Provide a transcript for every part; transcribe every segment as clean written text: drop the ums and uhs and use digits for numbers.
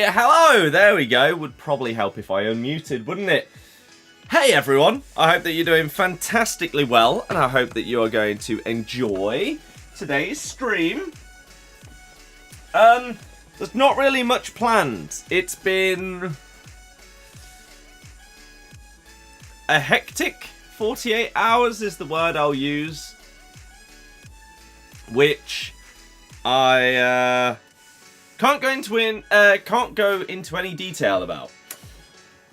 Hello, there we go. Would probably help if I unmuted, wouldn't it? Hey everyone, I hope that you're doing fantastically well, and I hope that you are going to enjoy today's stream. There's not really much planned. It's been a hectic 48 hours is the word I'll use, which I can't go into any detail about,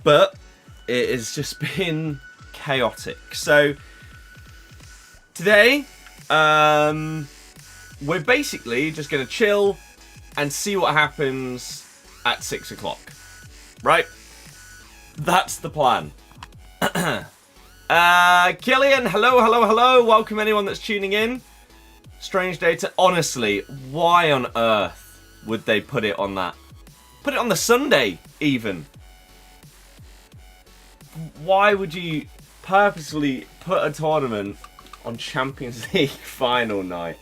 but it has just been chaotic. So today, we're basically just going to chill and see what happens at 6 o'clock. Right? That's the plan. Killian, hello. Welcome anyone that's tuning in. Strange data. Honestly, why on earth would they put it on that? Put it on the Sunday, even. Why would you purposely put a tournament on Champions League final night?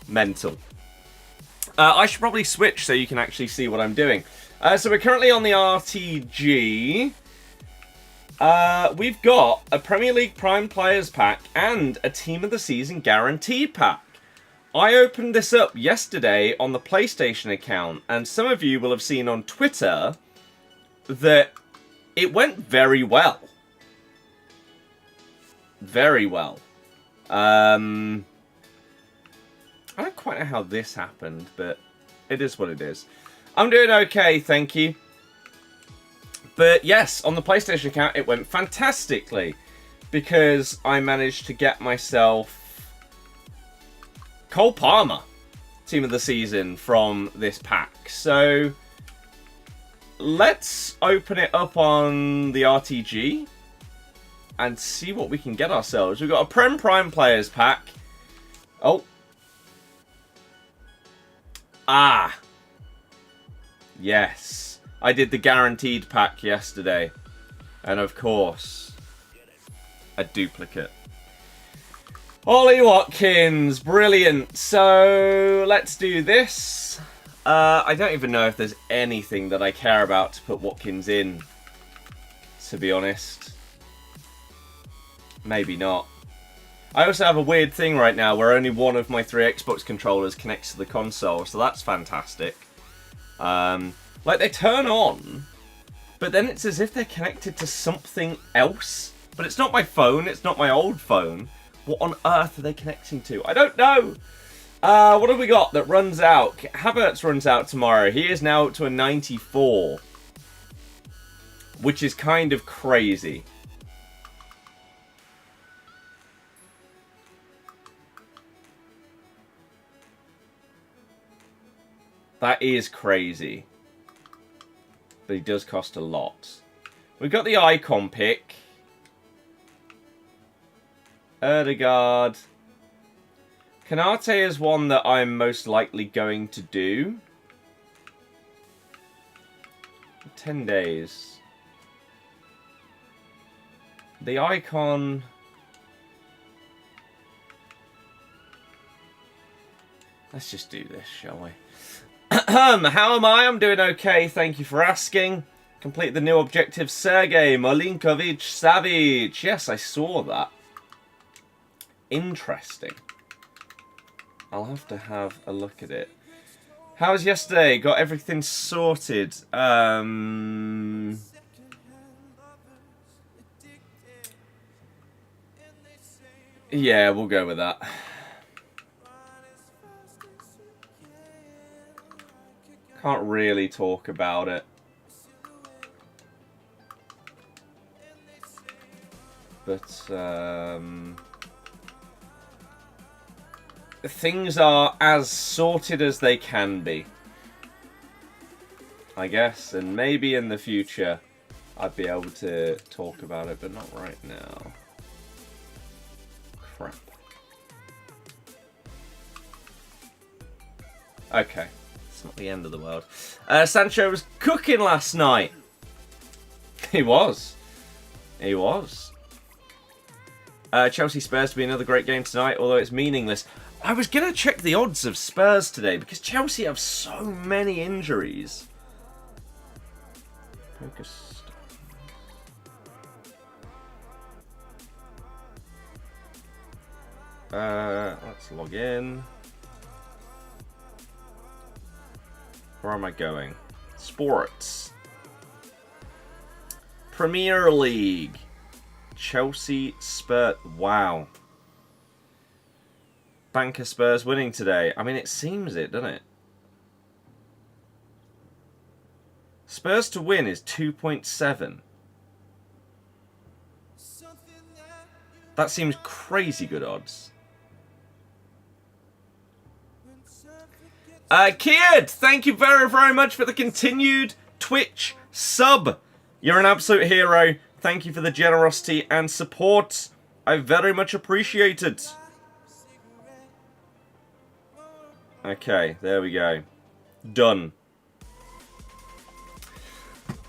Mental. I should probably switch so you can actually see what I'm doing. So we're currently on the RTG. We've got a Premier League Prime Players Pack and a Team of the Season Guarantee Pack. I opened this up yesterday on the PlayStation account, and some of you will have seen on Twitter that it went very well. Very well. I don't quite know how this happened, but it is what it is. I'm doing okay, thank you. But yes, on the PlayStation account, it went fantastically because I managed to get myself Cole Palmer, Team of the Season, from this pack. So let's open it up on the RTG and see what we can get ourselves. We've got a Prime Players Pack. Oh. Ah. Yes. I did the guaranteed pack yesterday. And of course, a duplicate. Ollie Watkins, brilliant. So let's do this. I don't even know if there's anything that I care about to put Watkins in, to be honest. Maybe not. I also have a weird thing right now where only one of my 3 Xbox controllers connects to the console, so that's fantastic. Like, they turn on, but then it's as if they're connected to something else. But it's not my phone, it's not my old phone. What on earth are they connecting to? I don't know. What have we got that runs out? Havertz runs out tomorrow. He is now up to a 94. Which is kind of crazy. That is crazy. But he does cost a lot. We've got the icon pick. Erdegaard. Kanate is one that I'm most likely going to do. 10 days. The icon. Let's just do this, shall we? How am I? I'm doing okay, thank you for asking. Complete the new objective, Sergei Milinkovic-Savic. Yes, I saw that. Interesting. I'll have to have a look at it. How was yesterday? Got everything sorted. Yeah, we'll go with that. Can't really talk about it. But, things are as sorted as they can be, I guess, and maybe in the future I'd be able to talk about it, but not right now. Crap. Okay, it's not the end of the world. Sancho was cooking last night. He was. He was. Chelsea Spurs to be another great game tonight, although it's meaningless. I was going to check the odds of Spurs today because Chelsea have so many injuries. Focus. Let's log in. Where am I going? Sports. Premier League. Chelsea Spurs. Wow. Banker Spurs winning today. I mean, it seems it, doesn't it? Spurs to win is 2.7. That seems crazy good odds. Kid, thank you very, very much for the continued Twitch sub. You're an absolute hero. Thank you for the generosity and support. I very much appreciate it. Okay, there we go. Done.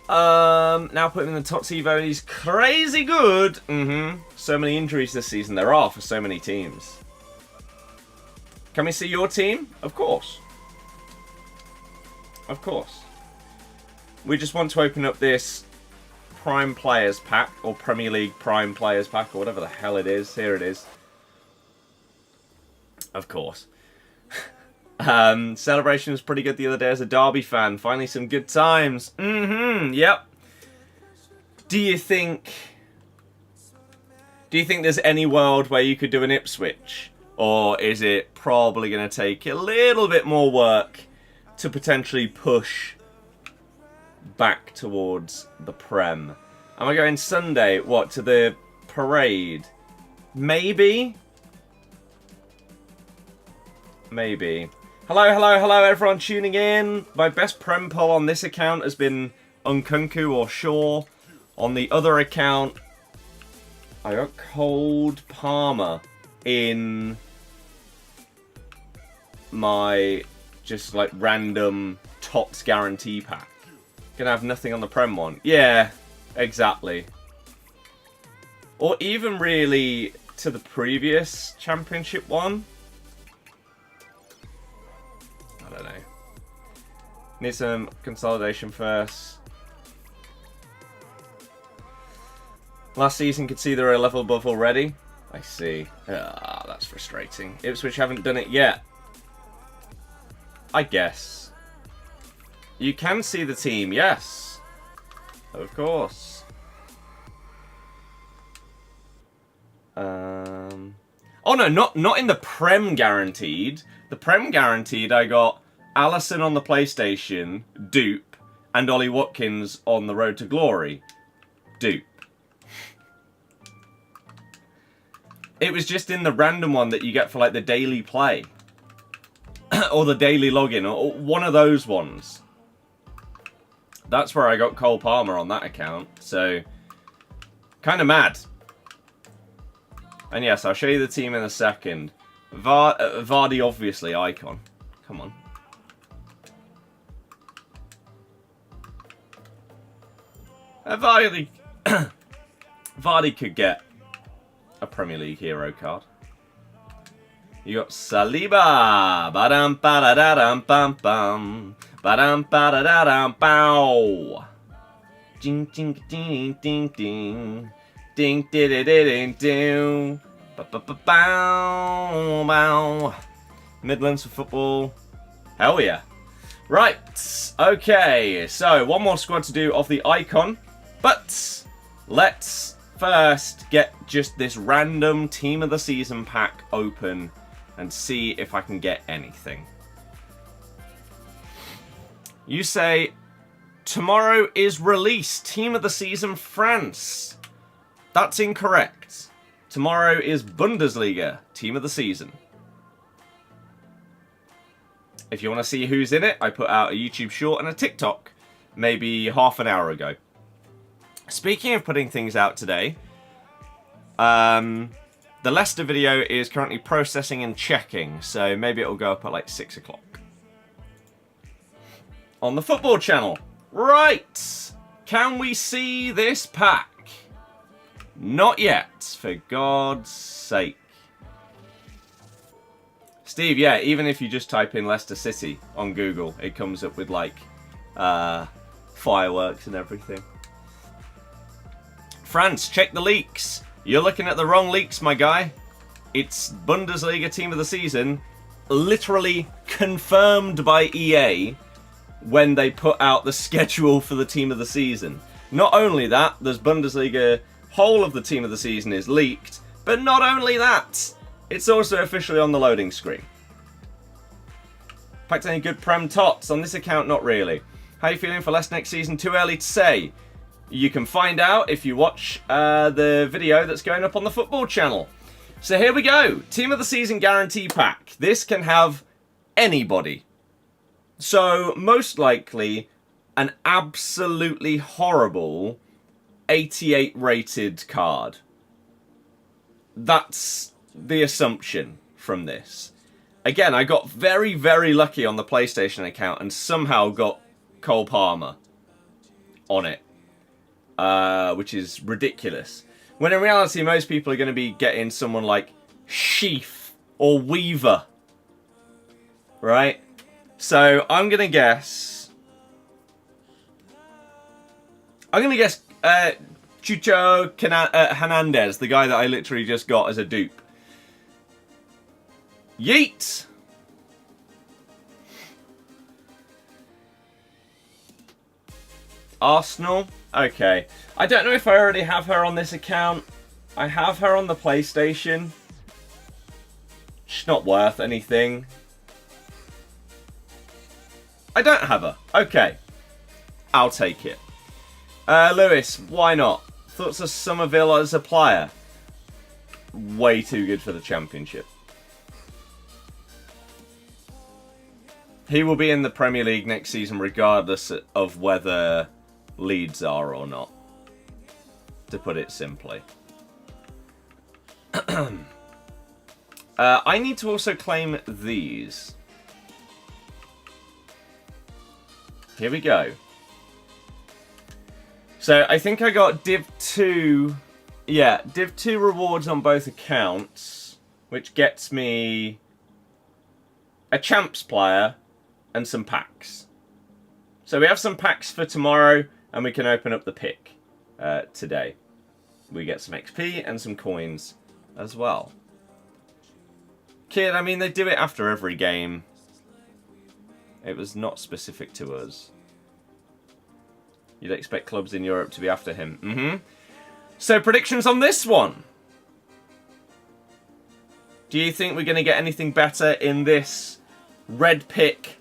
Now put him in the TOTGS Evo. He's crazy good. So many injuries this season. There are for so many teams. Can we see your team? Of course. Of course. We just want to open up this Prime Players Pack, or Premier League Prime Players Pack, or whatever the hell it is. Here it is. Of course. Celebration was pretty good the other day as a Derby fan. Finally some good times. Yep. Do you think there's any world where you could do an Ipswich? Or is it probably going to take a little bit more work to potentially push back towards the Prem? Am I going Sunday? What, to the parade? Maybe? Maybe. Hello, hello, hello everyone tuning in. My best Prem poll on this account has been Nkunku or Shaw. On the other account, I got Cold Palmer in my just like random TOTGS guarantee pack. Gonna have nothing on the Prem one. Yeah, exactly. Or even really to the previous championship one. I don't know. Need some consolidation first. Last season could see they're a level above already. I see. Ah, that's frustrating. Ipswich haven't done it yet. I guess. You can see the team, yes. Of course. Oh no, not in the Prem guaranteed. The Prem guaranteed, I got Allison on the PlayStation, dupe, and Ollie Watkins on the Road to Glory, dupe. It was just in the random one that you get for like the daily play. Or the daily login, or one of those ones. That's where I got Cole Palmer on that account, so kind of mad. And yes, I'll show you the team in a second. Vardy, obviously, icon. Come on. Vardy could get a Premier League hero card. You got Saliba. Ba-dum ba-da-da-dum bum bum. Ba-dum ba-da-da-dum bow. Ding ding ding ding ding. Ding ding ding ding. Ba-ba-ba-bow bow. Midlands for football. Hell yeah. Right. Okay. So one more squad to do of the icon, but let's first get just this random team of the season pack open and see if I can get anything. You say, tomorrow is release, team of the season France. That's incorrect. Tomorrow is Bundesliga, team of the season. If you want to see who's in it, I put out a YouTube short and a TikTok maybe half an hour ago. Speaking of putting things out today, the Leicester video is currently processing and checking, so maybe it'll go up at like 6 o'clock. On the football channel. Right! Can we see this pack? Not yet, for God's sake. Steve, yeah, even if you just type in Leicester City on Google, it comes up with like Fireworks and everything. France, check the leaks. You're looking at the wrong leaks, my guy. It's Bundesliga Team of the Season, literally confirmed by EA when they put out the schedule for the Team of the Season. Not only that, there's Bundesliga, whole of the Team of the Season is leaked, but not only that, it's also officially on the loading screen. Packed any good Prem Tots? On this account, not really. How are you feeling for less next season? Too early to say. You can find out if you watch the video that's going up on the football channel. So here we go. Team of the Season Guarantee Pack. This can have anybody. So most likely an absolutely horrible 88 rated card. That's the assumption from this. Again, I got very, very lucky on the PlayStation account and somehow got Cole Palmer on it, which is ridiculous. When in reality, most people are going to be getting someone like Sheaf or Weaver, right? So I'm going to guess. Chucho Hernandez, the guy that I literally just got as a dupe. Yeet! Arsenal? Okay. I don't know if I already have her on this account. I have her on the PlayStation. She's not worth anything. I don't have her. Okay. I'll take it. Lewis, why not? Thoughts of Somerville as a player? Way too good for the Championship. He will be in the Premier League next season regardless of whether Leeds are or not, to put it simply. I need to also claim these. Here we go. So I think I got Div 2. Yeah, Div 2 rewards on both accounts, which gets me a Champs player and some packs. So we have some packs for tomorrow, and we can open up the pick today. We get some XP and some coins as well. Kid, I mean, they do it after every game. It was not specific to us. You'd expect clubs in Europe to be after him. So predictions on this one. Do you think we're going to get anything better in this red pick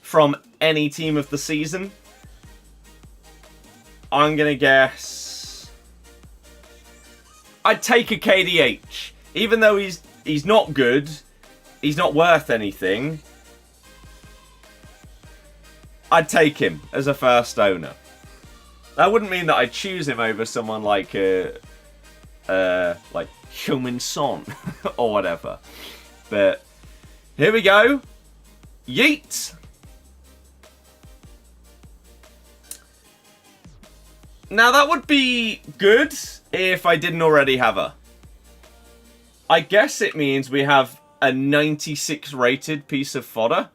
from any team of the season? I'm going to guess I'd take a KDH. Even though he's not good, he's not worth anything, I'd take him as a first owner. That wouldn't mean that I'd choose him over someone like Heung-min Son or whatever. But here we go. Yeet! Now that would be good if I didn't already have her. I guess it means we have a 96 rated piece of fodder.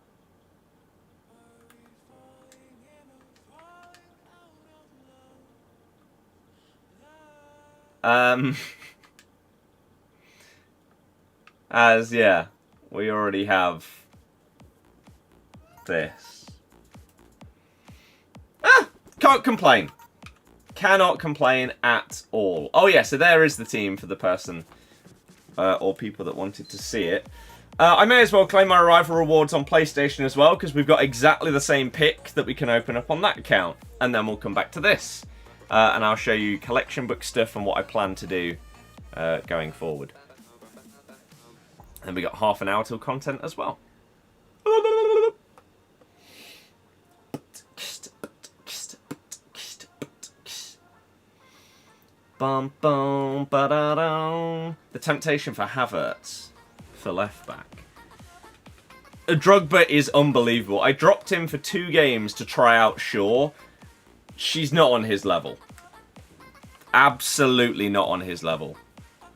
As, yeah, we already have this. Can't complain. Cannot complain at all. Oh yeah, so there is the team for the person or people that wanted to see it. I may as well claim my arrival rewards on PlayStation as well, because we've got exactly the same pick that we can open up on that account. And then we'll come back to this. And I'll show you collection book stuff and what I plan to do going forward. And we got half an hour till content as well. Bum, bum, ba-da-dum. The temptation for Havertz for left back. Drogba is unbelievable. I dropped him for 2 games to try out Shaw. She's not on his level. Absolutely not on his level.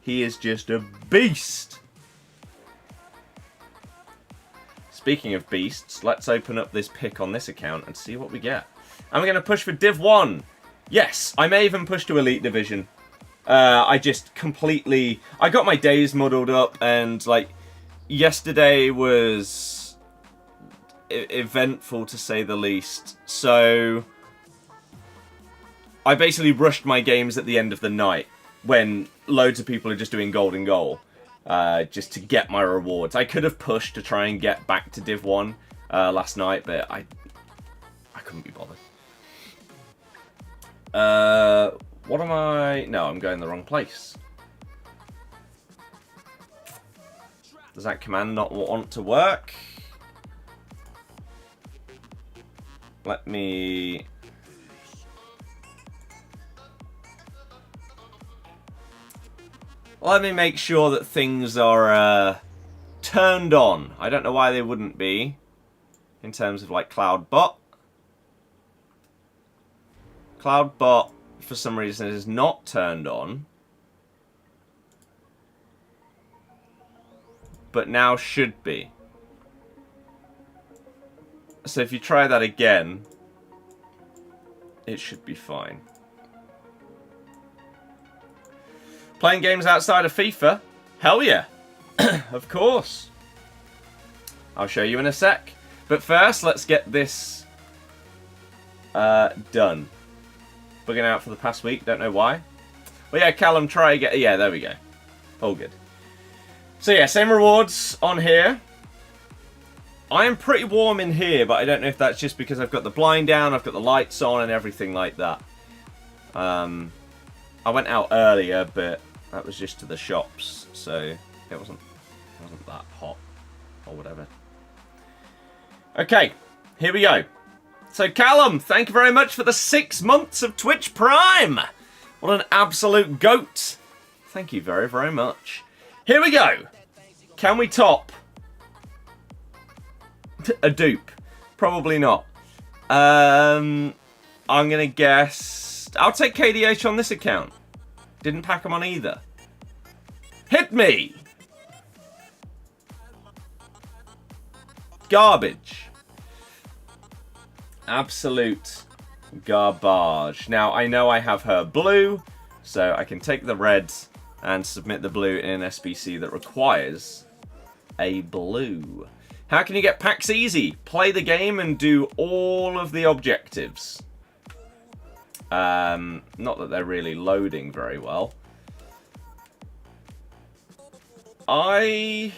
He is just a beast. It's speaking of beasts, let's open up this pick on this account and see what we get. And we're going to push for Div 1. Yes, I may even push to Elite Division. I just completely... I got my days muddled up, and, like, yesterday was eventful, to say the least. So I basically rushed my games at the end of the night, when loads of people are just doing golden goal, just to get my rewards. I could have pushed to try and get back to Div 1 last night, but I couldn't be bothered. What am I... No, I'm going the wrong place. Does that command not want to work? Let me... Let me make sure that things are turned on. I don't know why they wouldn't be, in terms of like CloudBot. CloudBot, for some reason, is not turned on, but now should be. So if you try that again, it should be fine. Playing games outside of FIFA? Hell yeah. Of course. I'll show you in a sec. But first, let's get this done. Bugging out for the past week, don't know why. But yeah, Callum, try again. Yeah, there we go. All good. So yeah, same rewards on here. I am pretty warm in here, but I don't know if that's just because I've got the blind down, I've got the lights on and everything like that. I went out earlier, but that was just to the shops, so it wasn't that hot or whatever. Okay, here we go. So Callum, thank you very much for the 6 months of Twitch Prime. What an absolute goat. Thank you very, very much. Here we go. Can we top a dupe? Probably not. I'm going to guess... I'll take KDH on this account. Didn't pack him on either. Hit me! Garbage. Absolute garbage. Now, I know I have her blue, so I can take the red and submit the blue in an SBC that requires a blue. How can you get packs easy? Play the game and do all of the objectives. Not that they're really loading very well. Oh.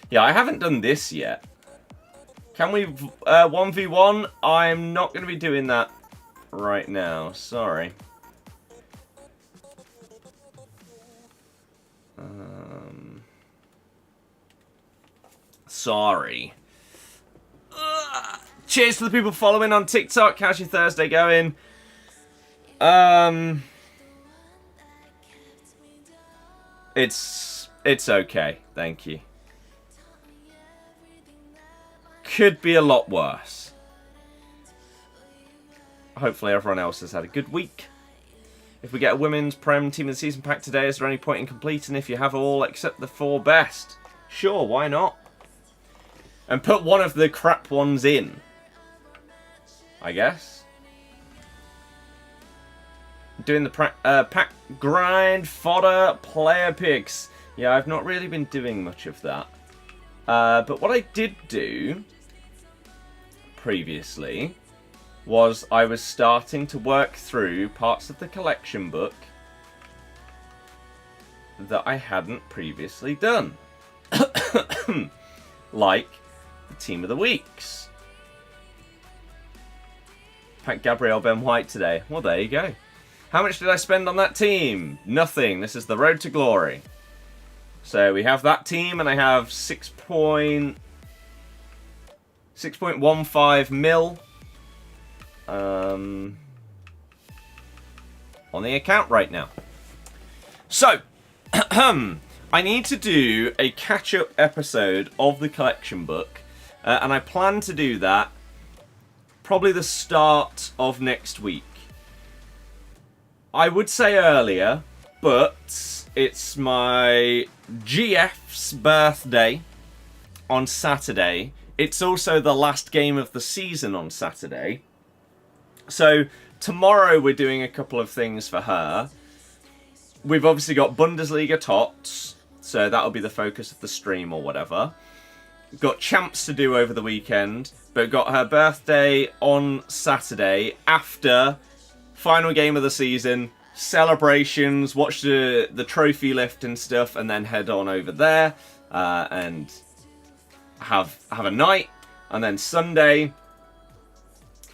Yeah, I haven't done this yet. Can we 1v1? I'm not going to be doing that right now. Sorry. Sorry. Cheers to the people following on TikTok. How's your Thursday going? It's okay, thank you. Could be a lot worse. Hopefully everyone else has had a good week. If we get a women's Prem Team of the Season pack today, is there any point in completing if you have all except the 4 best? Sure, why not? And put one of the crap ones in, I guess. Doing the pack grind, fodder, player picks. Yeah, I've not really been doing much of that. But what I did do previously was I was starting to work through parts of the collection book that I hadn't previously done. Like the Team of the Weeks. Pack Gabriel Ben White today. Well, there you go. How much did I spend on that team? Nothing. This is the road to glory. So we have that team, and I have 6.15 mil on the account right now. So, I need to do a catch-up episode of the collection book, and I plan to do that probably the start of next week. I would say earlier, but it's my GF's birthday on Saturday. It's also the last game of the season on Saturday. So tomorrow we're doing a couple of things for her. We've obviously got Bundesliga TOTGS, so that'll be the focus of the stream or whatever. Got champs to do over the weekend, but got her birthday on Saturday after final game of the season, celebrations, watch the trophy lift and stuff, and then head on over there and have a night. And then Sunday,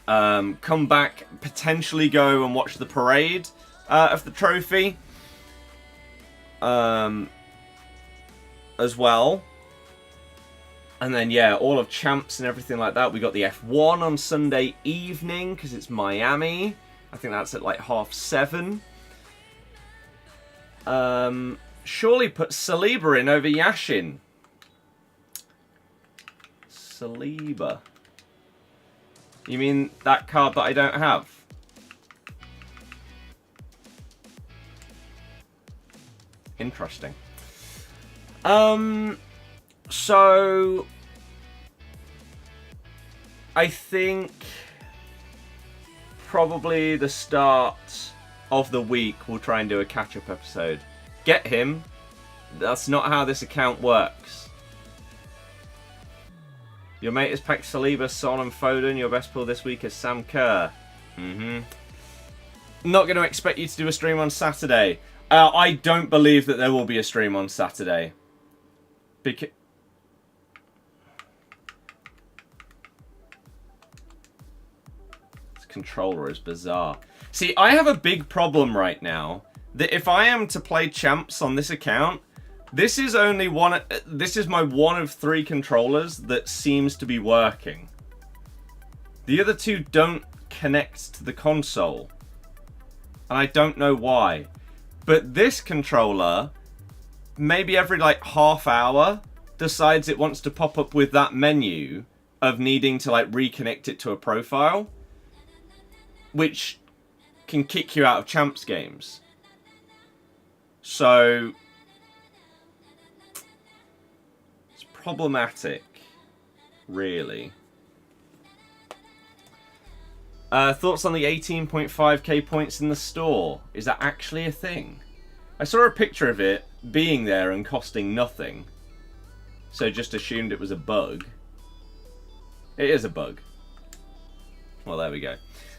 come back, potentially go and watch the parade of the trophy as well. And then, yeah, all of champs and everything like that. We got the F1 on Sunday evening because it's Miami. I think that's at like 7:30. Surely put Saliba in over Yashin. Saliba. You mean that card that I don't have? Interesting. So I think probably the start of the week we'll try and do a catch-up episode. Get him. That's not how this account works. Your mate has packed Saliba, Son and Foden. Your best pull this week is Sam Kerr. Not going to expect you to do a stream on Saturday. I don't believe that there will be a stream on Saturday. Because this controller is bizarre. See, I have a big problem right now that if I am to play champs on this account, this is only one. This is my one of 3 controllers that seems to be working. The other 2 don't connect to the console, and I don't know why. But this controller, maybe every like half hour, decides it wants to pop up with that menu of needing to like reconnect it to a profile, which can kick you out of champs games. So it's problematic, really. Thoughts on the 18.5k points in the store? Is that actually a thing? I saw a picture of it being there and costing nothing, so just assumed it was a bug. It is a bug. Well, there we go.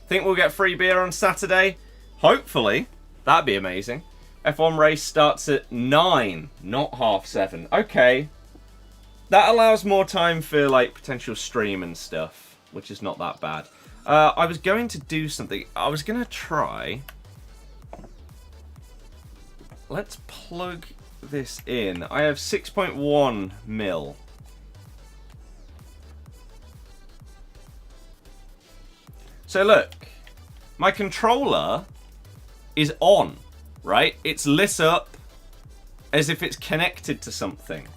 Think we'll get free beer on Saturday? Hopefully. That'd be amazing. F1 race starts at 9, not 7:30. Okay. That allows more time for like potential stream and stuff, which is not that bad. I was going to do something. I was going to try. Let's plug this in. I have 6.1 mil. So look, my controller is on, right? It's lit up as if it's connected to something.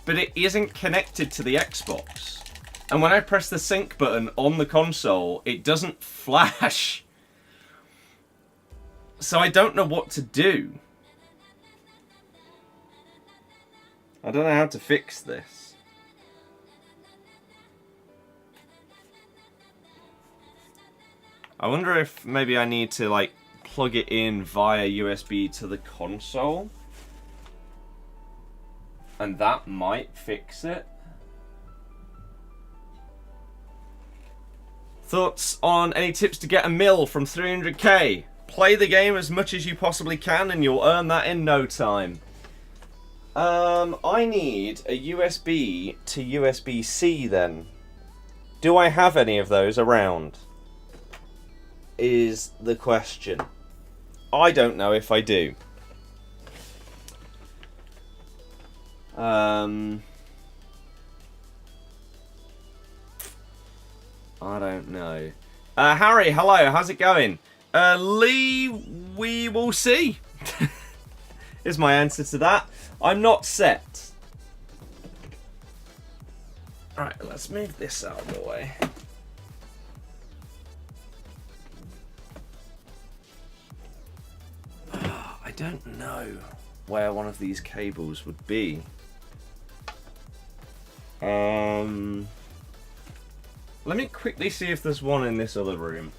But it isn't connected to the Xbox. And when I press the sync button on the console, it doesn't flash. So I don't know what to do. I don't know how to fix this. I wonder if maybe I need to like plug it in via USB to the console. And that might fix it. Thoughts on any tips to get a mil from 300k? Play the game as much as you possibly can and you'll earn that in no time. I need a USB to USB-C then. Do I have any of those around? Is the question. I don't know if I do. I don't know. Harry, hello, how's it going? Lee, we will see. Is my answer to that. I'm not set. Alright, let's move this out of the way. I don't know where one of these cables would be. Let me quickly see if there's one in this other room.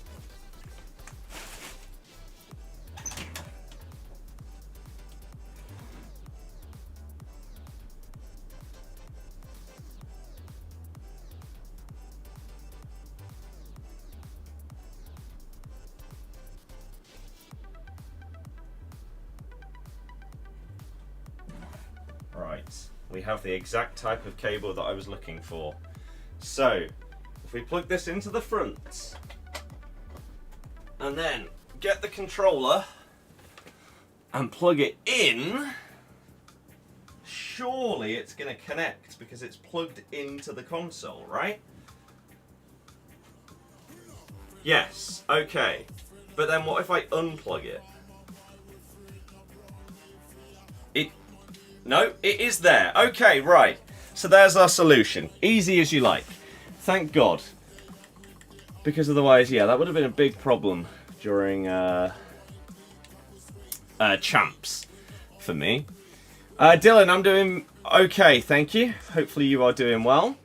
We have the exact type of cable that I was looking for. So, if we plug this into the front, and then get the controller and plug it in, surely it's going to connect because it's plugged into the console, right? Yes, okay. But then what if I unplug it? No, it is there. Okay, right. So there's our solution. Easy as you like. Thank God. Because otherwise, yeah, that would have been a big problem during champs for me. Dylan, I'm doing okay, thank you. Hopefully you are doing well.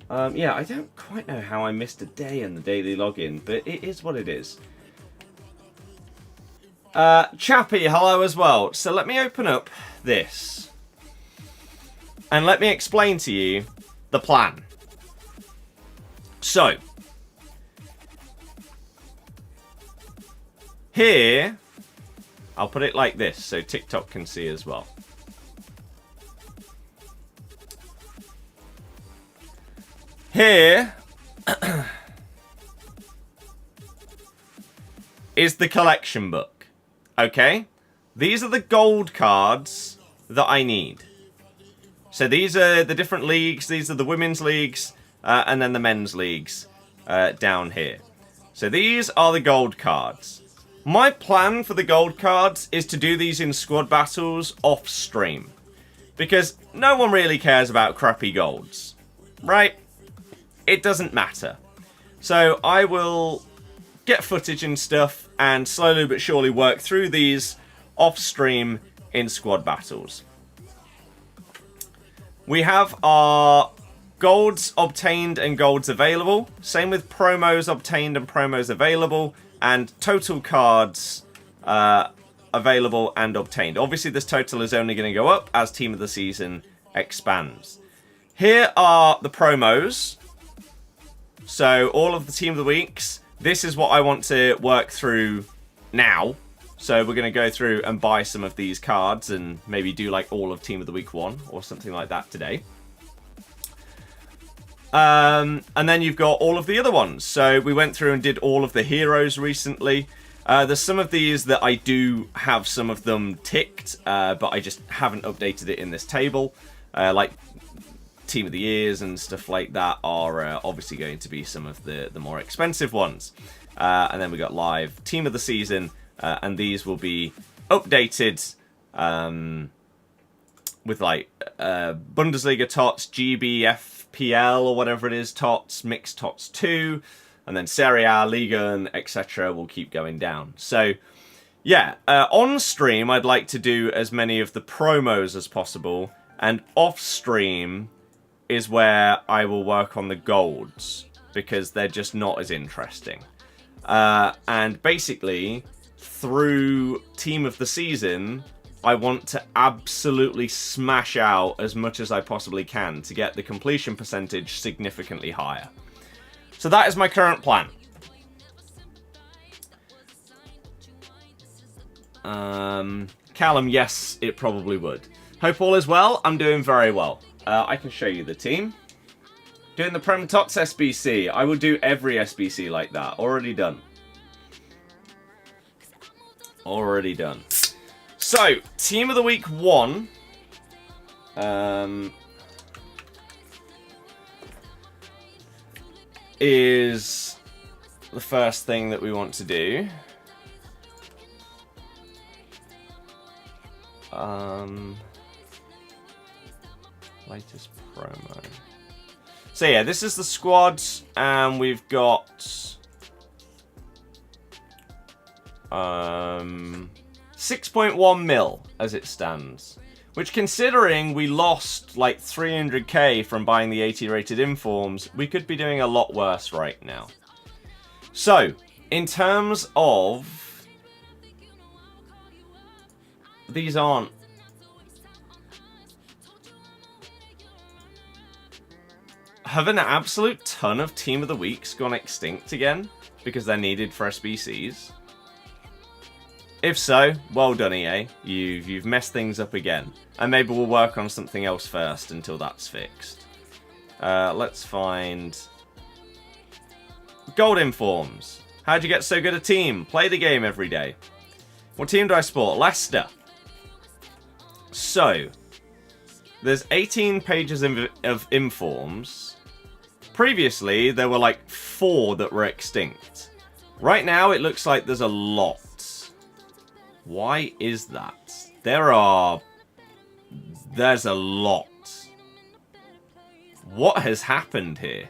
Yeah, I don't quite know how I missed a day in the daily login, but it is what it is. Chappie, hello as well. So let me open up this. And let me explain to you the plan. So. Here. I'll put it like this so TikTok can see as well. Here. Is the collection book. Okay, these are the gold cards that I need. So these are the different leagues. These are the women's leagues and then the men's leagues down here. So these are the gold cards. My plan for the gold cards is to do these in squad battles off stream. Because no one really cares about crappy golds. Right? It doesn't matter. So I will get footage and stuff and slowly but surely work through these off stream in squad battles. We have our golds obtained and golds available. Same with promos obtained and promos available. And total cards available and obtained. Obviously this total is only going to go up as Team of the Season expands. Here are the promos. So all of the Team of the Weeks. This is what I want to work through now. So we're going to go through and buy some of these cards and maybe do like all of Team of the Week 1 or something like that today. And then you've got all of the other ones. So we went through and did all of the heroes recently. There's some of these that I do have some of them ticked, but I just haven't updated it in this table. Like Team of the Years and stuff like that are obviously going to be some of the more expensive ones. And then we got live Team of the Season, and these will be updated with like Bundesliga TOTS, GBFPL or whatever it is, TOTS, Mixed TOTS 2, and then Serie A, Liga, and etc. will keep going down. So yeah, on stream I'd like to do as many of the promos as possible, and off stream is where I will work on the golds, because they're just not as interesting. And basically, through Team of the Season, I want to absolutely smash out as much as I possibly can to get the completion percentage significantly higher. So that is my current plan. Callum, yes, it probably would. Hope all is well. I'm doing very well. I can show you the team. Doing the Prem Tots SBC. I will do every SBC like that. Already done. Already done. So, Team of the Week 1. Is the first thing that we want to do. Latest promo. So yeah, this is the squad, and we've got 6.1 mil as it stands. Which, considering we lost like 300k from buying the 80 rated informs, we could be doing a lot worse right now. So, in terms of... These aren't... Have an absolute ton of Team of the Weeks gone extinct again? Because they're needed for SBCs? If so, well done EA. You've messed things up again. And maybe we'll work on something else first until that's fixed. Let's find... Gold Informs. How'd you get so good a team? Play the game every day. What team do I support? Leicester. So, there's 18 pages of informs. Previously, there were like 4 that were extinct. Right now, it looks like there's a lot. Why is that? There's a lot. What has happened here?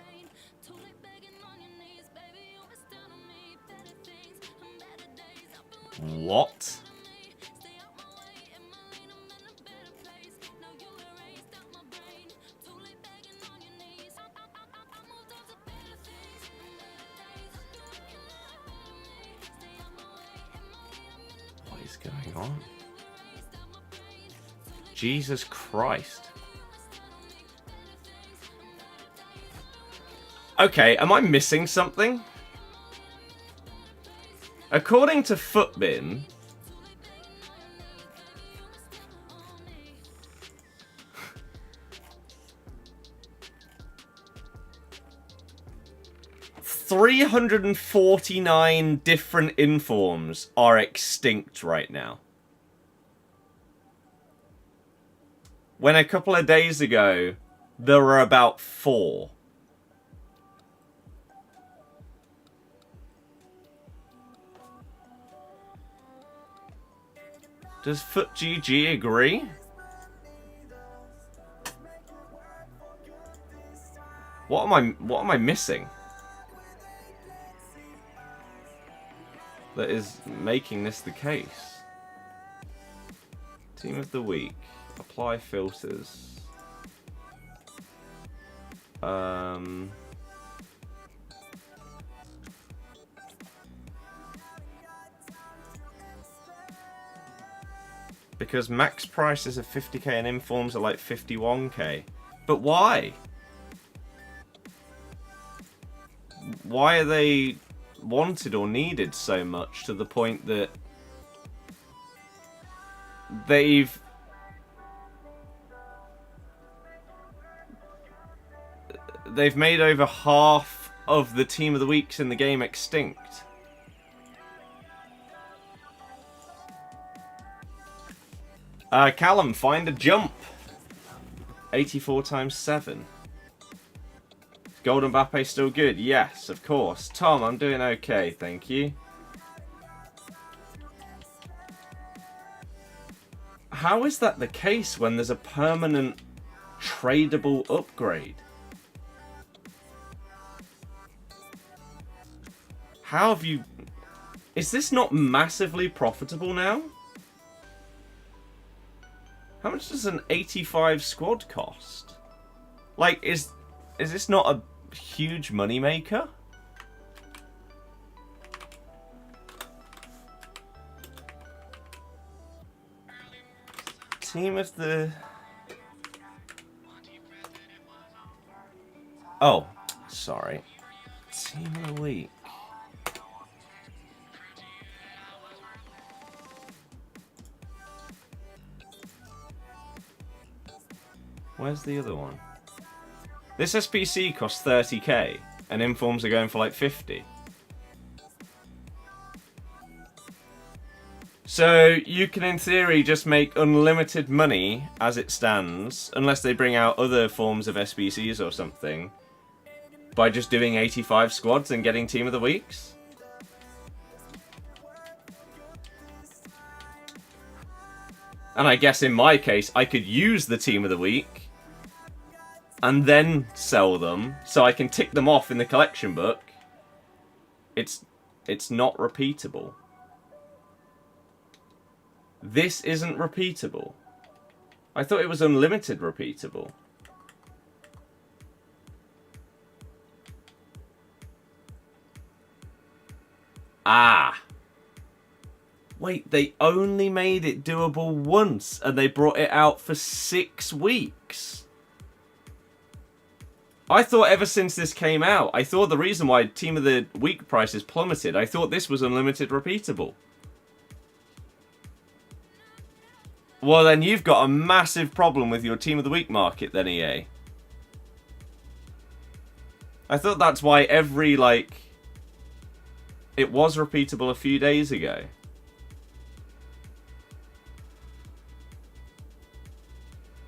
What? What is going on? Jesus Christ. Okay, am I missing something? According to Footbin, $349 different informs are extinct right now. When a couple of days ago, there were about 4. Does FootGG agree? What am I missing? That is making this the case. Team of the week. Apply filters. Because max prices of 50k and informs are like 51k. But why? Why are they wanted or needed so much to the point that they've made over half of the Team of the Weeks in the game extinct? Callum, find a jump. 84 times 7. Golden Mbappe still good? Yes, of course. Tom, I'm doing okay, thank you. How is that the case when there's a permanent tradable upgrade? How have you... Is this not massively profitable now? How much does an 85 squad cost? Like, is this not a huge moneymaker? Team of the... Oh, sorry. Team of the week. Where's the other one? This SBC costs 30k, and informs are going for like 50. So you can, in theory, just make unlimited money as it stands, unless they bring out other forms of SBCs or something, by just doing 85 squads and getting Team of the Weeks. And I guess in my case, I could use the Team of the Week and then sell them, so I can tick them off in the collection book. It's not repeatable. This isn't repeatable. I thought it was unlimited repeatable. Ah. Wait, they only made it doable once and they brought it out for 6 weeks. I thought ever since this came out, I thought the reason why Team of the Week prices plummeted, I thought this was unlimited repeatable. Well, then you've got a massive problem with your Team of the Week market then, EA. I thought that's why every, like... It was repeatable a few days ago.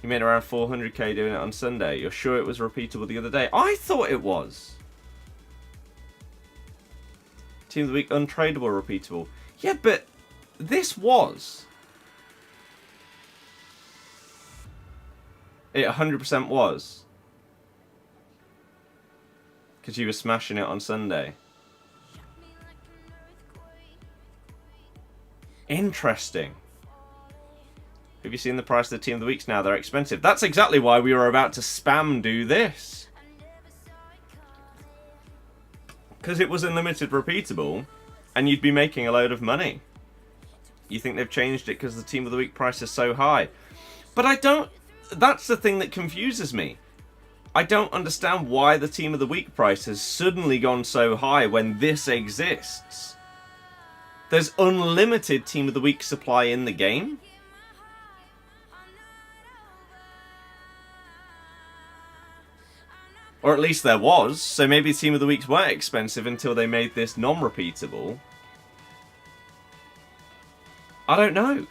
You made around 400k doing it on Sunday. You're sure it was repeatable the other day? I thought it was. Team of the Week, untradeable, repeatable. Yeah, but this was. It 100% was. Because you were smashing it on Sunday. Interesting. Have you seen the price of the Team of the Weeks now? They're expensive. That's exactly why we were about to spam do this. Because it was unlimited repeatable, and you'd be making a load of money. You think they've changed it because the Team of the Week price is so high. But I don't... That's the thing that confuses me. I don't understand why the Team of the Week price has suddenly gone so high when this exists. There's unlimited Team of the Week supply in the game. Or at least there was. So maybe Team of the Weeks weren't expensive until they made this non-repeatable. I don't know.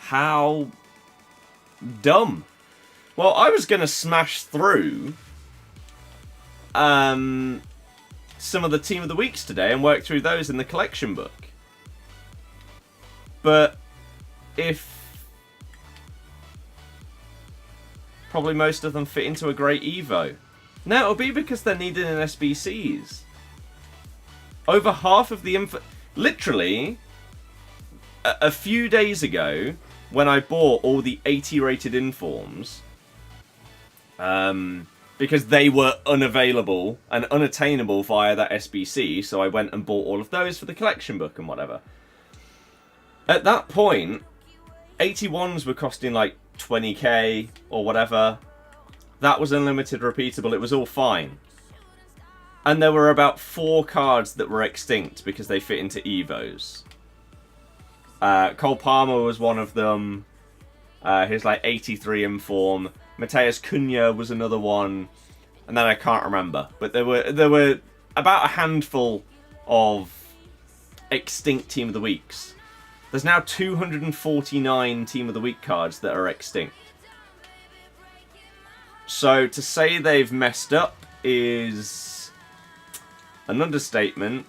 How dumb. Well, I was going to smash through some of the Team of the Weeks today and work through those in the collection book. But if probably most of them fit into a great Evo. No, it'll be because they're needed in SBCs. Over half of the info... Literally, a few days ago, when I bought all the 80 rated informs, because they were unavailable and unattainable via that SBC, so I went and bought all of those for the collection book and whatever. At that point, 81s were costing like 20k or whatever. That was unlimited repeatable. It was all fine. And there were about 4 cards that were extinct because they fit into Evos. Cole Palmer was one of them. His like 83 inform. Mateus Cunha was another one. And then I can't remember. But there were about a handful of extinct Team of the Weeks. There's now 249 Team of the Week cards that are extinct. So to say they've messed up is an understatement.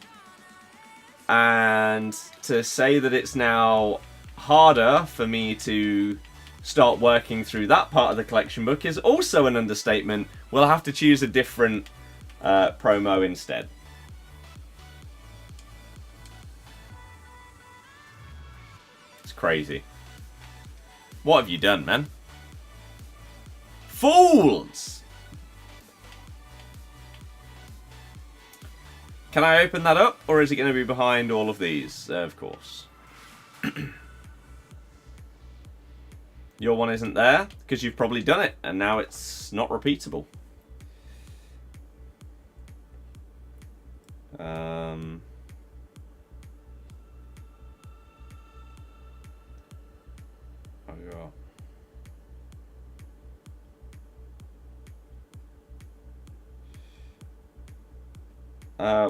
And to say that it's now harder for me to start working through that part of the collection book is also an understatement. We'll have to choose a different promo instead. Crazy. What have you done, man? Fools! Can I open that up, or is it going to be behind all of these? Of course. Your one isn't there, because you've probably done it, and now it's not repeatable.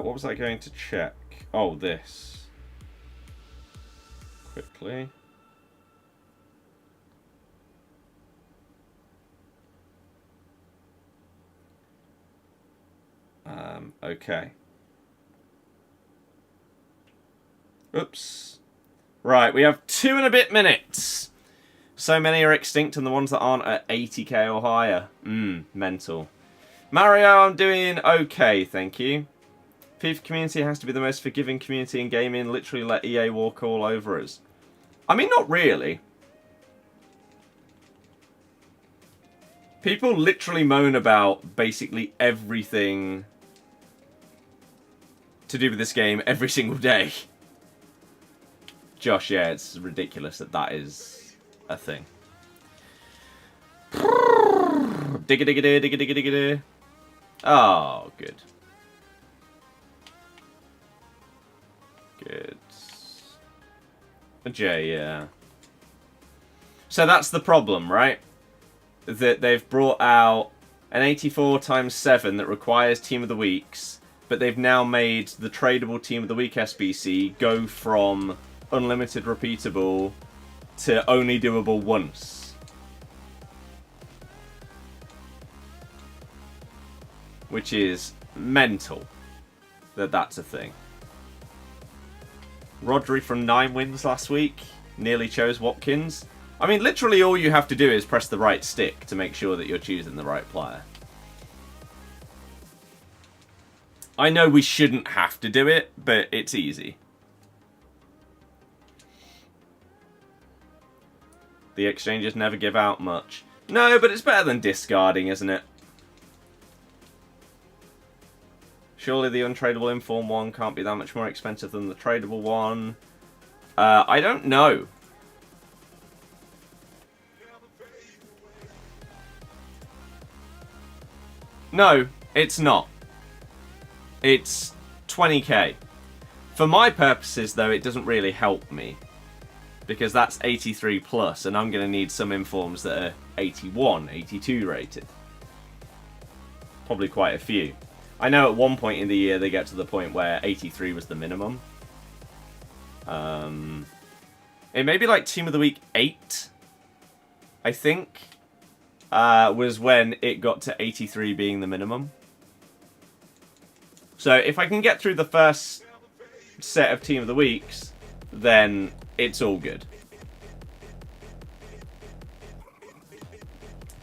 What was I going to check? Oh, this. Quickly. Okay. Oops. Right, we have 2 and a bit minutes. So many are extinct, and the ones that aren't are 80k or higher. Mental. Mario, I'm doing okay, thank you. FIFA community has to be the most forgiving community in gaming. Literally let EA walk all over us. I mean, not really. People literally moan about basically everything to do with this game every single day. Josh, yeah, it's ridiculous that that is a thing. Digga digga digga digga digga digga. Oh, good. Good. J, yeah. So that's the problem, right? That they've brought out an 84x7 that requires Team of the Weeks, but they've now made the tradable Team of the Week SBC go from unlimited repeatable to only doable once. Which is mental that that's a thing. Rodri from 9 wins last week nearly chose Watkins. I mean, literally all you have to do is press the right stick to make sure that you're choosing the right player. I know we shouldn't have to do it, but it's easy. The exchanges never give out much. No, but it's better than discarding, isn't it? Surely the untradeable inform one can't be that much more expensive than the tradable one. I don't know. No, it's not. It's 20k. For my purposes, though, it doesn't really help me. Because that's 83 plus, and I'm going to need some informs that are 81, 82 rated. Probably quite a few. I know at one point in the year they get to the point where 83 was the minimum. It may be like Team of the Week 8, I think, was when it got to 83 being the minimum. So if I can get through the first set of Team of the Weeks, then it's all good.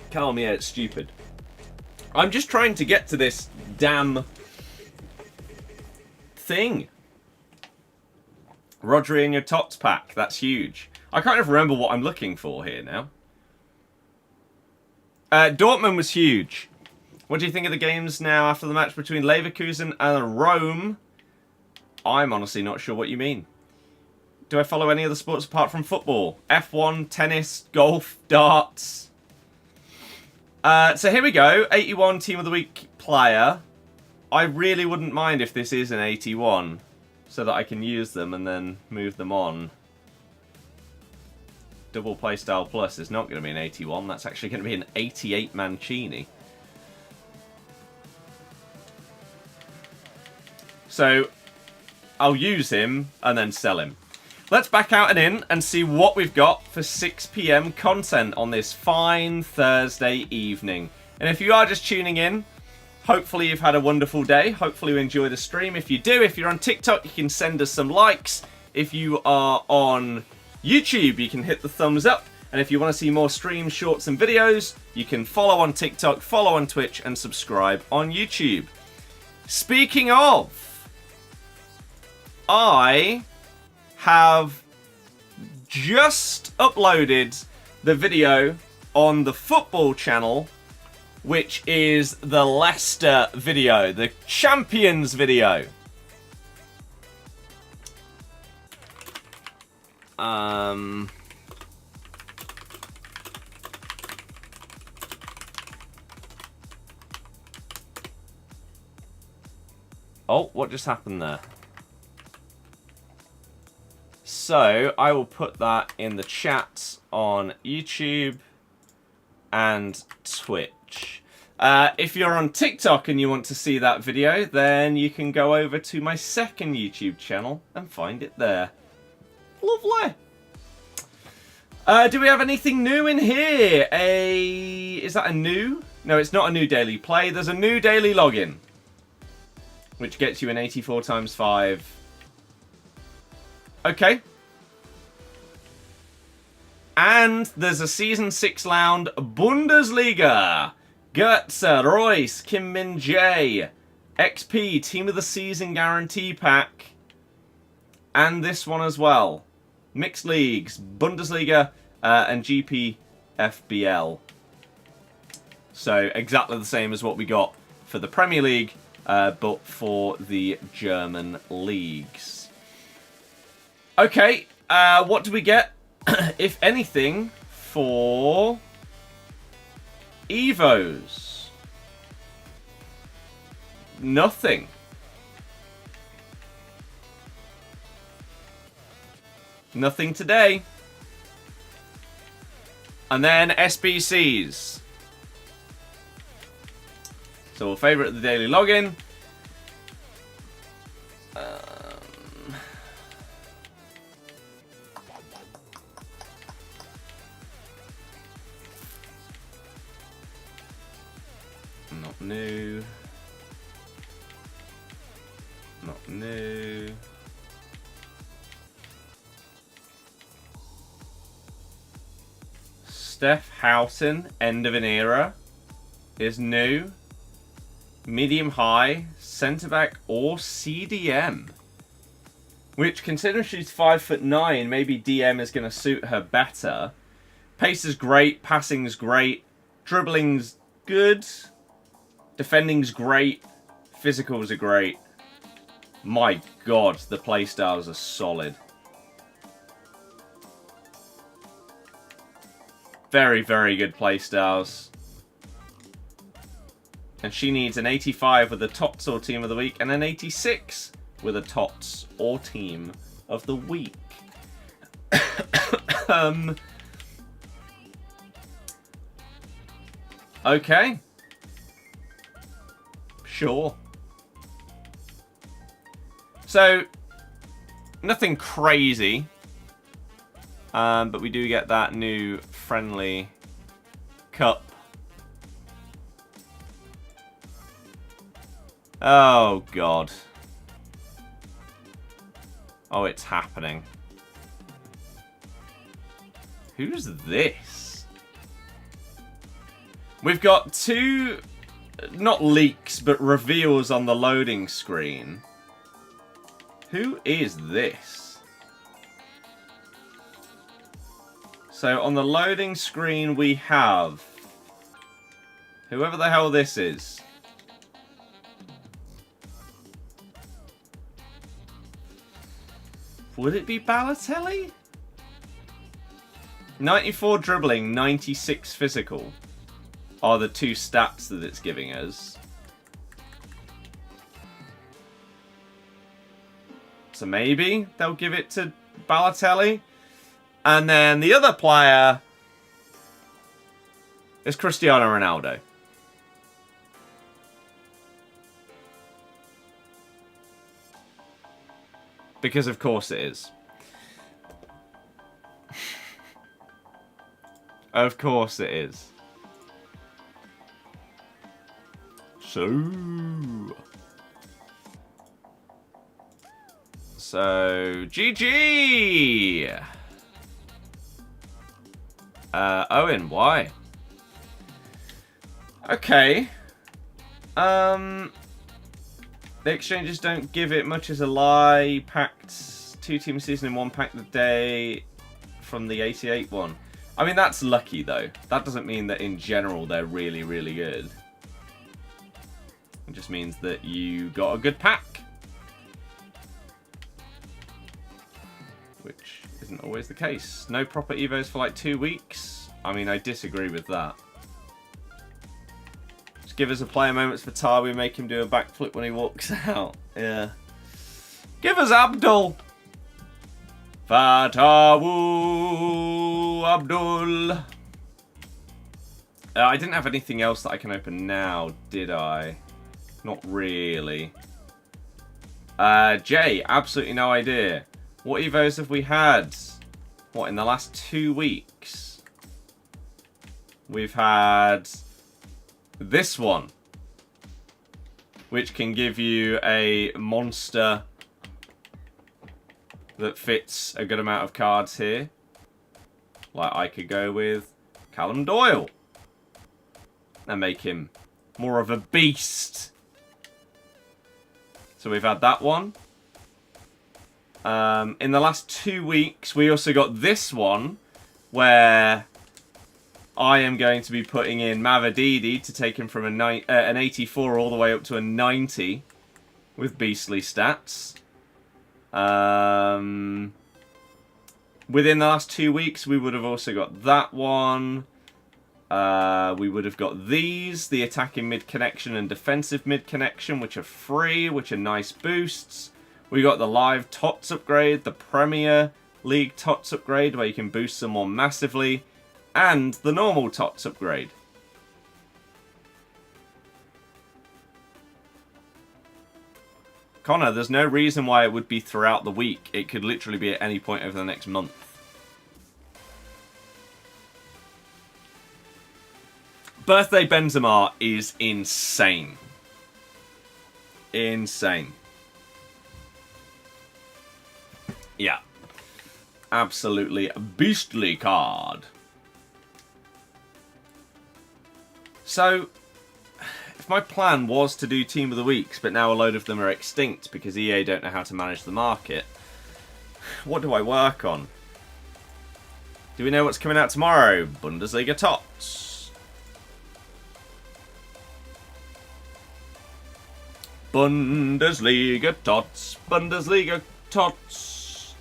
Calm, yeah, it's stupid. I'm just trying to get to this damn thing. Rodri in your TOTS pack, that's huge. I can't even remember what I'm looking for here now. Dortmund was huge. What do you think of the games now after the match between Leverkusen and Rome? I'm honestly not sure what you mean. Do I follow any other sports apart from football? F1, tennis, golf, darts. So here we go. 81 Team of the Week player. I really wouldn't mind if this is an 81, so that I can use them and then move them on. Double Playstyle Plus is not going to be an 81. That's actually going to be an 88 Mancini. So I'll use him and then sell him. Let's back out and in and see what we've got for 6 PM content on this fine Thursday evening. And if you are just tuning in, hopefully you've had a wonderful day. Hopefully you enjoy the stream. If you do, if you're on TikTok, you can send us some likes. If you are on YouTube, you can hit the thumbs up. And if you want to see more streams, shorts and videos, you can follow on TikTok, follow on Twitch and subscribe on YouTube. Speaking of, I have just uploaded the video on the football channel, which is the Leicester video, the Champions video. Oh, what just happened there? So, I will put that in the chat on YouTube and Twitch. If you're on TikTok and you want to see that video, then you can go over to my second YouTube channel and find it there. Lovely. Do we have anything new in here? Is that a new? No, it's not a new daily play. There's a new daily login, which gets you an 84x5. Okay. And there's a Season 6 Lounge Bundesliga. Götze, Royce, Kim Min Jae, XP Team of the Season Guarantee Pack. And this one as well. Mixed Leagues, Bundesliga, and GPFBL. So exactly the same as what we got for the Premier League, but for the German leagues. Okay, what do we get, if anything, for Evos? Nothing. Nothing today. And then SBCs. So we'll favourite the daily login. Not new. Not new. Steph Houghton, End of an Era, is new. Medium high, centre back, or CDM. Which, considering she's 5'9", maybe DM is going to suit her better. Pace is great, passing's great, dribbling's good, defending's great, physicals are great. My God, the playstyles are solid. Very, very good playstyles. And she needs an 85 with a TOTS or Team of the Week, and an 86 with a TOTS or Team of the Week. Okay. Sure. So, nothing crazy. But we do get that new friendly cup. Oh, God. Oh, it's happening. Who's this? We've got two, not leaks, but reveals on the loading screen. Who is this? So on the loading screen we have whoever the hell this is. Would it be Balotelli? 94 dribbling, 96 physical are the two stats that it's giving us. So maybe they'll give it to Balotelli. And then the other player is Cristiano Ronaldo. Because of course it is. Of course it is. So, GG! Owen, why? Okay. The exchanges don't give it much as a lie. Packed 2 team season in 1 pack the day from the 88 one. I mean, that's lucky though. That doesn't mean that in general they're really, really good. It just means that you got a good pack. Which isn't always the case. No proper Evos for like 2 weeks. I mean, I disagree with that. Just give us a player moments for Tawi, make him do a backflip when he walks out. Yeah. Give us Abdul. Fatawu Abdul. I didn't have anything else that I can open now, did I? Not really. Jay, absolutely no idea. What Evos have we had? What, in the last 2 weeks? We've had this one, which can give you a monster that fits a good amount of cards here. Like I could go with Callum Doyle and make him more of a beast. So we've had that one. In the last 2 weeks, we also got this one, where I am going to be putting in Mavididi to take him from an 84 all the way up to a 90 with beastly stats. Within the last 2 weeks, we would have also got that one. We would have got these, the attacking mid-connection and defensive mid-connection, which are free, which are nice boosts. We got the live TOTS upgrade, the Premier League TOTS upgrade, where you can boost them more massively, and the normal TOTS upgrade. Connor, there's no reason why it would be throughout the week. It could literally be at any point over the next month. Birthday Benzema is insane. Insane. Yeah. Absolutely beastly card. So, if my plan was to do Team of the Weeks, but now a load of them are extinct because EA don't know how to manage the market, what do I work on? Do we know what's coming out tomorrow? Bundesliga TOTS. Bundesliga TOTS. Bundesliga TOTS.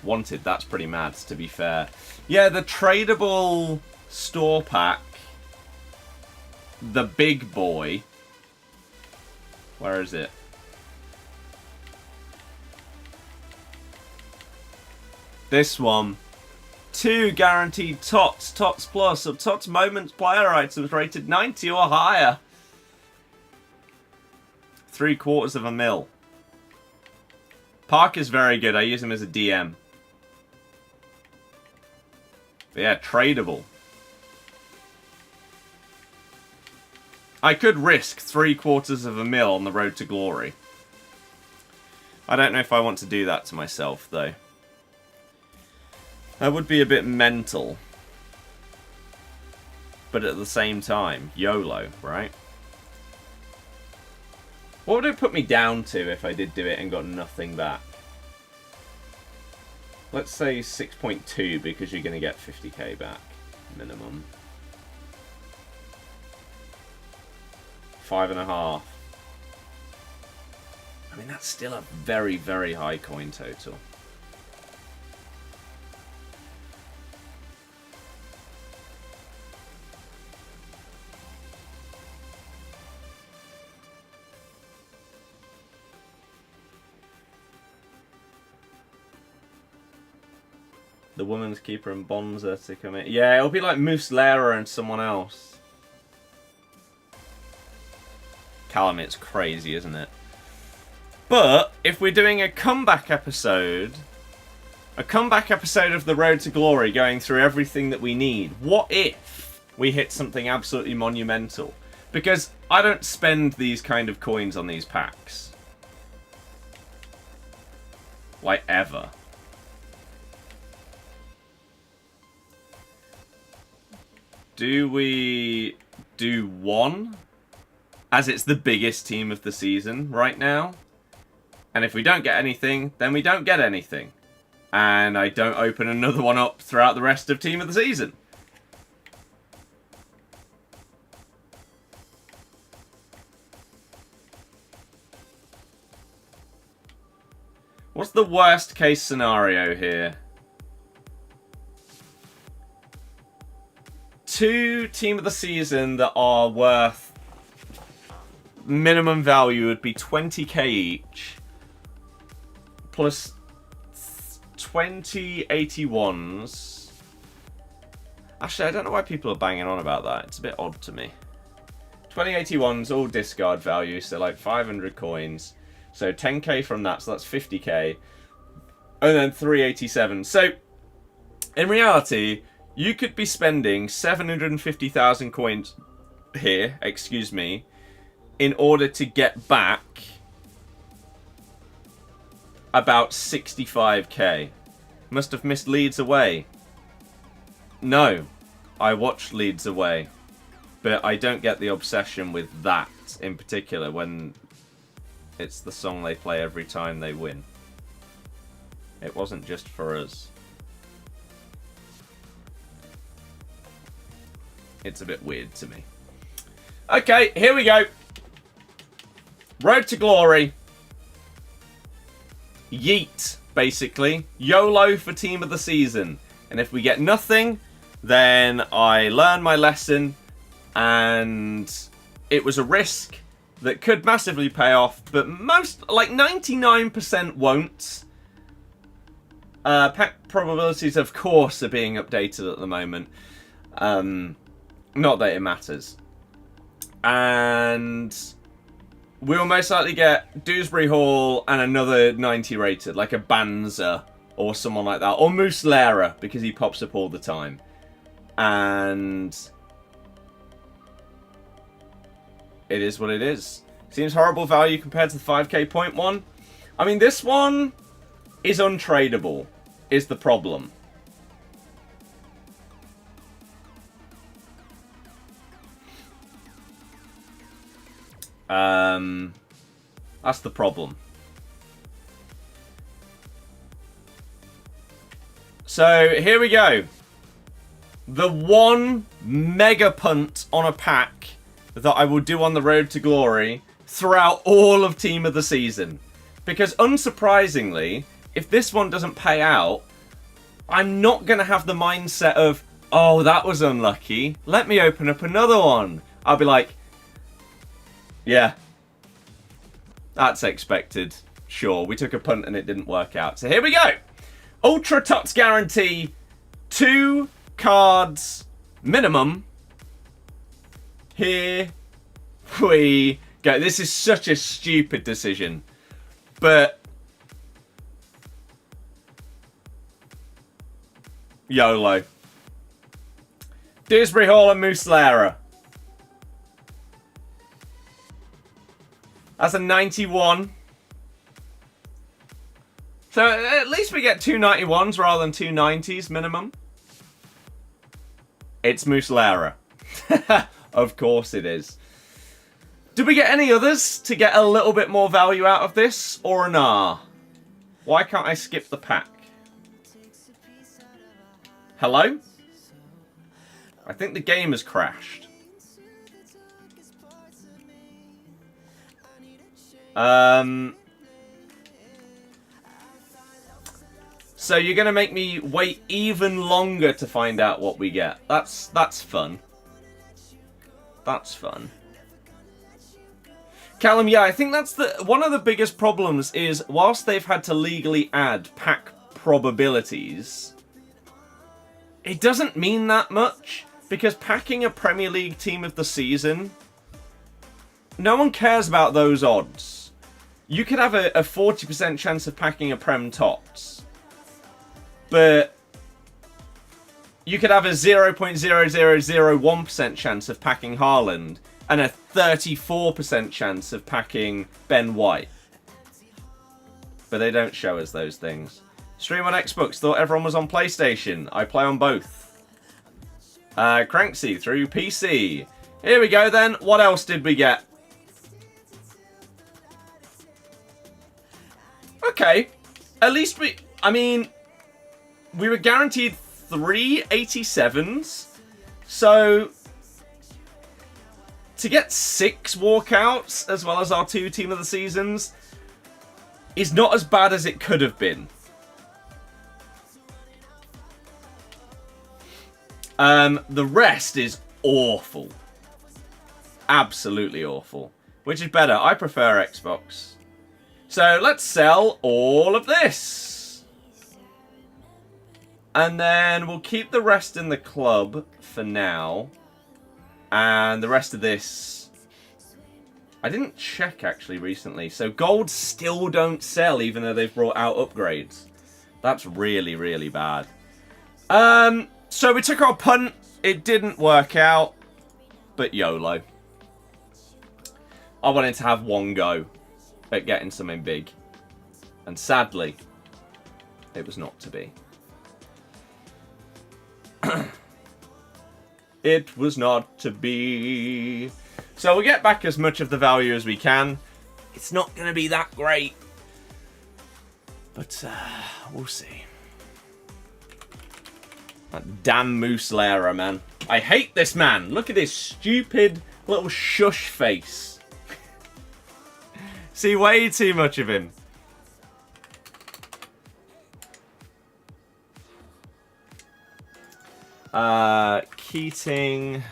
Wanted, that's pretty mad, to be fair. Yeah, the tradable store pack, the big boy. Where is it? This one. 2 guaranteed TOTS, TOTS Plus, of TOTS Moments player items rated 90 or higher. 3/4 mil. Parker's very good. I use him as a DM. But yeah, tradable. I could risk 3/4 mil on the road to glory. I don't know if I want to do that to myself, though. That would be a bit mental. But at the same time, YOLO, right? What would it put me down to if I did do it and got nothing back? Let's say 6.2 because you're going to get 50k back, minimum. 5.5. I mean, that's still a very, very high coin total. The woman's keeper and Bonza to come in. Yeah, it'll be like Muslera and someone else. Callum, it's crazy, isn't it? But if we're doing a comeback episode of the Road to Glory, going through everything that we need, what if we hit something absolutely monumental? Because I don't spend these kind of coins on these packs. Like, ever. Do we do one? As it's the biggest team of the season right now. And if we don't get anything, then we don't get anything. And I don't open another one up throughout the rest of team of the season. What's the worst case scenario here? 2 team of the season that are worth minimum value would be 20k each, plus 20 81s. Actually, I don't know why people are banging on about that. It's a bit odd to me. 20 81s, all discard value, so like 500 coins. So 10k from that, so that's 50k. And then 387. So, in reality, you could be spending 750,000 coins here, excuse me, in order to get back about 65k. Must have missed Leeds away. No, I watched Leeds away, but I don't get the obsession with that in particular when It's the song they play every time they win. It wasn't just for us. It's a bit weird to me. Okay, here we go. Road to glory. Yeet, basically. YOLO for team of the season. And if we get nothing, then I learn my lesson. And it was a risk that could massively pay off. But most, like 99% won't. Pack probabilities, of course, are being updated at the moment. Not that it matters. And we'll most likely get Dewsbury Hall and another 90 rated, like a Banza or someone like that. Or Muslera, because he pops up all the time. And it is what it is. Seems horrible value compared to the 5k point one. I mean, this one is untradeable, is the problem. That's the problem. So, here we go. The one mega punt on a pack that I will do on the road to glory throughout all of Team of the Season. Because, unsurprisingly, if this one doesn't pay out, I'm not going to have the mindset of, oh, that was unlucky. Let me open up another one. I'll be like, yeah, that's expected. Sure, we took a punt and it didn't work out. So here we go. Ultra TOTGS guarantee. 2 cards minimum. Here we go. This is such a stupid decision. But YOLO. Dewsbury Hall and Muslera. That's a 91. So at least we get 2 91s rather than 2 90s minimum. It's Muslera. Of course it is. Did we get any others to get a little bit more value out of this? Or nah? Why can't I skip the pack? Hello? I think the game has crashed. So you're going to make me wait even longer to find out what we get. That's fun. That's fun. Callum, yeah, I think that's one of the biggest problems is whilst they've had to legally add pack probabilities, it doesn't mean that much because packing a Premier League team of the season, no one cares about those odds. You could have a 40% chance of packing a Prem TOTGS, but you could have a 0.0001% chance of packing Haaland and a 34% chance of packing Ben White. But they don't show us those things. Stream on Xbox, thought everyone was on PlayStation. I play on both. Cranksy through PC. Here we go then. What else did we get? Okay. At least we were guaranteed 3 87s. So to get 6 walkouts as well as our 2 team of the seasons is not as bad as it could have been. The rest is awful. Absolutely awful. Which is better? I prefer Xbox. So let's sell all of this. And then we'll keep the rest in the club for now. And the rest of this, I didn't check actually recently. So gold still don't sell even though they've brought out upgrades. That's really, really bad. So we took our punt. It didn't work out. But YOLO. I wanted to have one go at getting something big. And sadly, it was not to be. It was not to be. So we'll get back as much of the value as we can. It's not going to be that great. But we'll see. That damn Muslera, man. I hate this man. Look at this stupid little shush face. See way too much of him. Keating.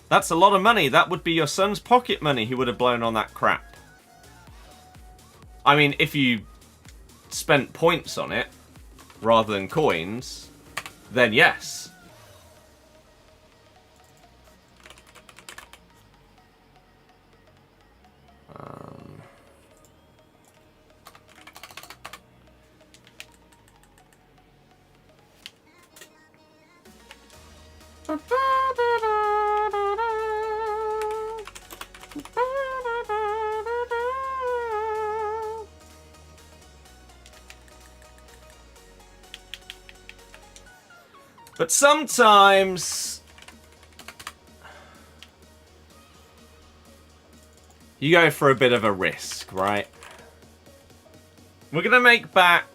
That's a lot of money. That would be your son's pocket money he would have blown on that crap. I mean, if you spent points on it rather than coins, then yes. But sometimes you go for a bit of a risk, right? We're going to make back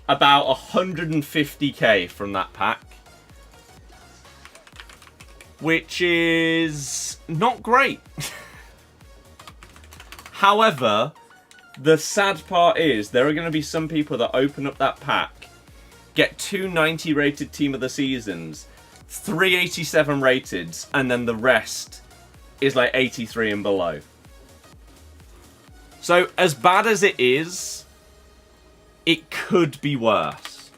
about 150k from that pack, which is not great. However, the sad part is there are going to be some people that open up that pack, get 2 90 rated team of the seasons, 3 87 rated, and then the rest is like 83 and below. So as bad as it is, it could be worse.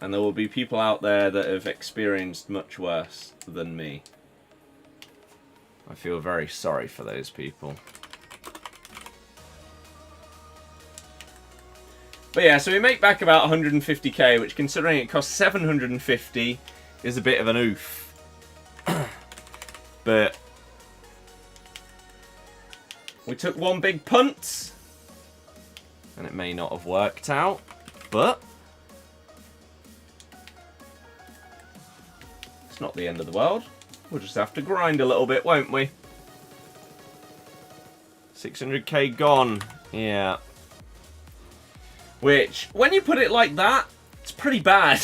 And there will be people out there that have experienced much worse than me. I feel very sorry for those people. But yeah, so we make back about 150k, which considering it costs 750 is a bit of an oof. But we took one big punt, and it may not have worked out, but it's not the end of the world. We'll just have to grind a little bit, won't we? 600k gone. Yeah. Which, when you put it like that, it's pretty bad.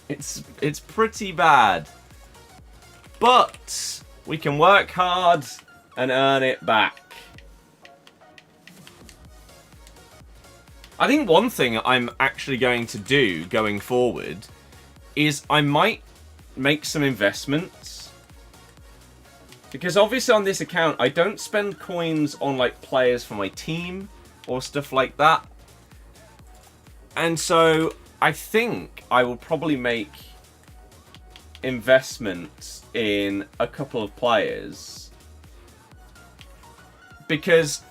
It's pretty bad. But we can work hard and earn it back. I think one thing I'm actually going to do going forward is I might make some investments, because obviously on this account I don't spend coins on like players for my team or stuff like that, and so I think I will probably make investments in a couple of players, because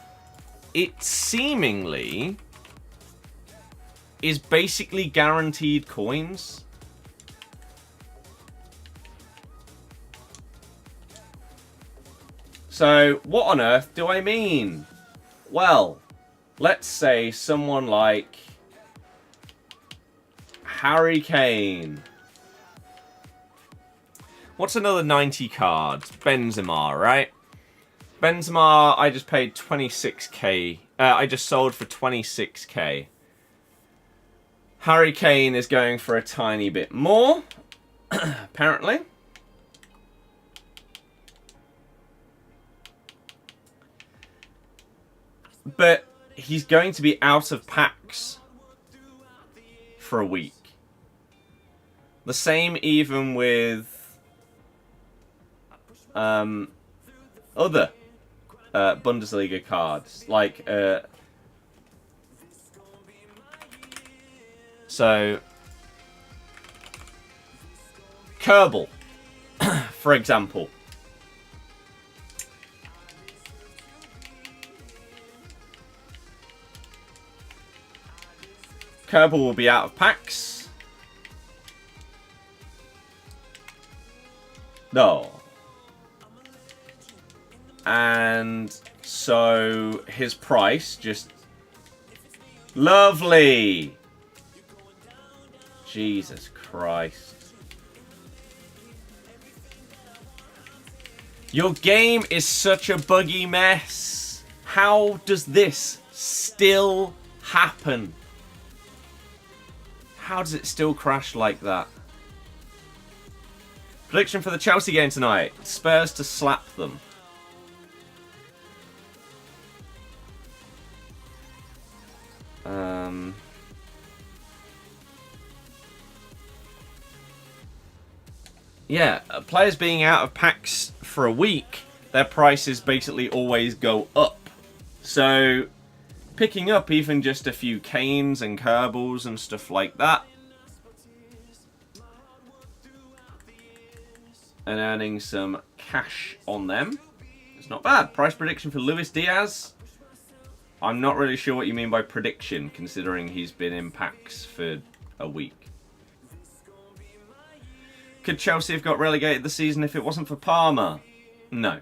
it seemingly is basically guaranteed coins. So, what on earth do I mean? Well, let's say someone like Harry Kane. What's another 90 card? Benzema, right? Benzema, I just paid 26k. I just sold for 26k. Harry Kane is going for a tiny bit more, apparently. But he's going to be out of packs for a week. The same even with other Bundesliga cards. Like, so, Kerbal, for example. Kerbal will be out of packs. No. And so his price just... Lovely! Jesus Christ. Your game is such a buggy mess. How does this still happen? How does it still crash like that? Prediction for the Chelsea game tonight. Spurs to slap them. Yeah, players being out of packs for a week, their prices basically always go up. So, picking up even just a few Kanes and Kerbals and stuff like that, and earning some cash on them, it's not bad. Price prediction for Luis Diaz. I'm not really sure what you mean by prediction, considering he's been in packs for a week. Could Chelsea have got relegated this season if it wasn't for Palmer? No.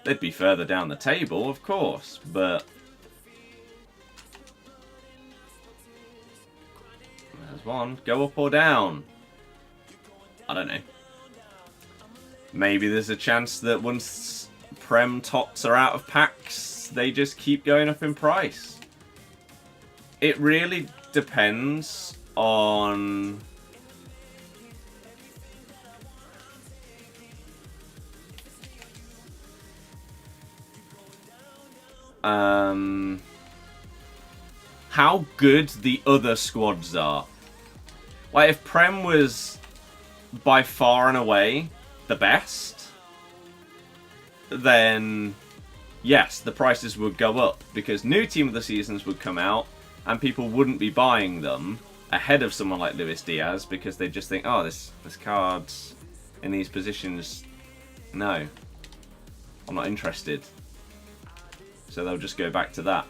They'd be further down the table, of course, but... There's one. Go up or down? I don't know. Maybe there's a chance that once Prem tots are out of packs, they just keep going up in price. It really depends on... how good the other squads are. Like, if Prem was by far and away the best, then yes, the prices would go up, because new team of the seasons would come out and people wouldn't be buying them ahead of someone like Luis Diaz, because they just think, oh, this card's in these positions, no, I'm not interested. So they'll just go back to that.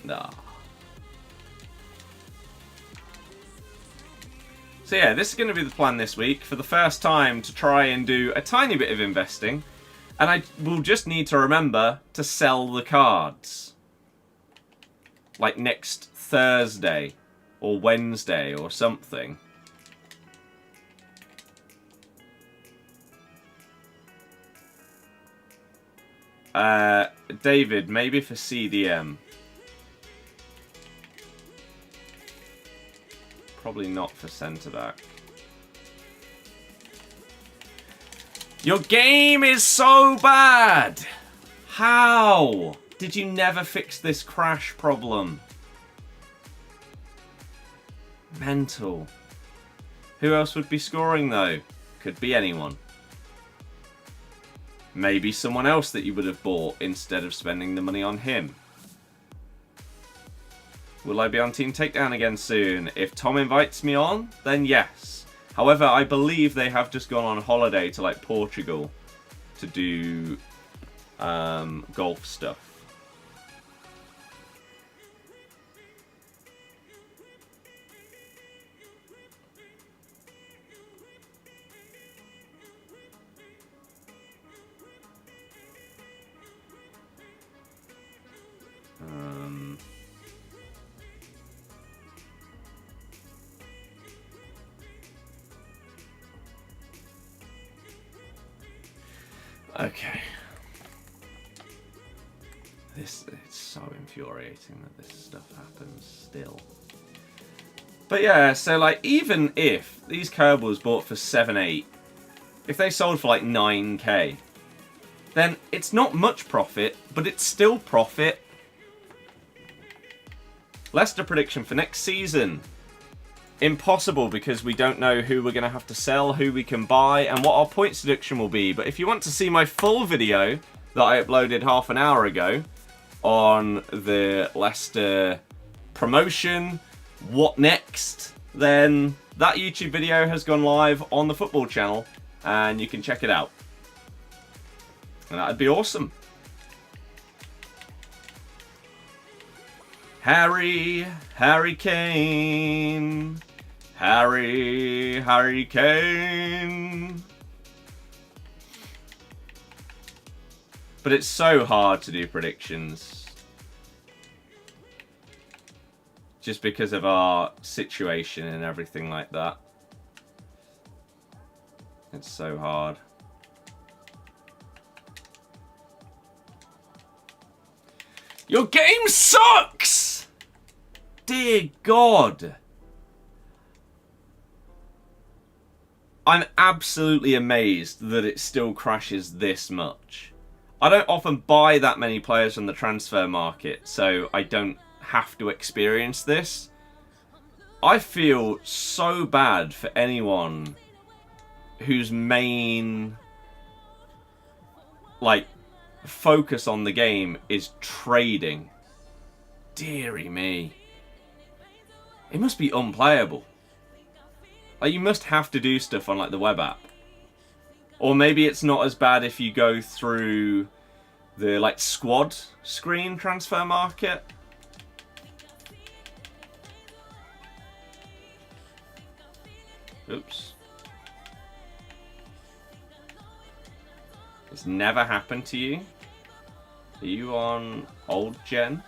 Nah. So yeah, this is going to be the plan this week, for the first time to try and do a tiny bit of investing. And I will just need to remember to sell the cards. Like next Thursday or Wednesday or something. David, maybe for CDM. Probably not for centre back. Your game is so bad! How did you never fix this crash problem? Mental. Who else would be scoring though? Could be anyone. Maybe someone else that you would have bought instead of spending the money on him. Will I be on Team Takedown again soon? If Tom invites me on, then yes. However, I believe they have just gone on holiday to like Portugal to do golf stuff. Okay. It's so infuriating that this stuff happens still. But yeah, so like, even if these Kerbals bought for 7-8, if they sold for like 9k, then it's not much profit, but it's still profit. Leicester prediction for next season. Impossible, because we don't know who we're going to have to sell, who we can buy, and what our points deduction will be. But if you want to see my full video that I uploaded half an hour ago on the Leicester promotion, what next, then that YouTube video has gone live on the football channel, and you can check it out. And that'd be awesome. Harry Kane. Harry Kane. But it's so hard to do predictions. Just because of our situation and everything like that. It's so hard. Your game sucks! Dear God. I'm absolutely amazed that it still crashes this much. I don't often buy that many players from the transfer market, so I don't have to experience this. I feel so bad for anyone whose main, like, focus on the game is trading. Dearie me. It must be unplayable. Like, you must have to do stuff on, like, the web app. Or maybe it's not as bad if you go through the, like, squad screen transfer market. Oops. It's never happened to you? Are you on old gen?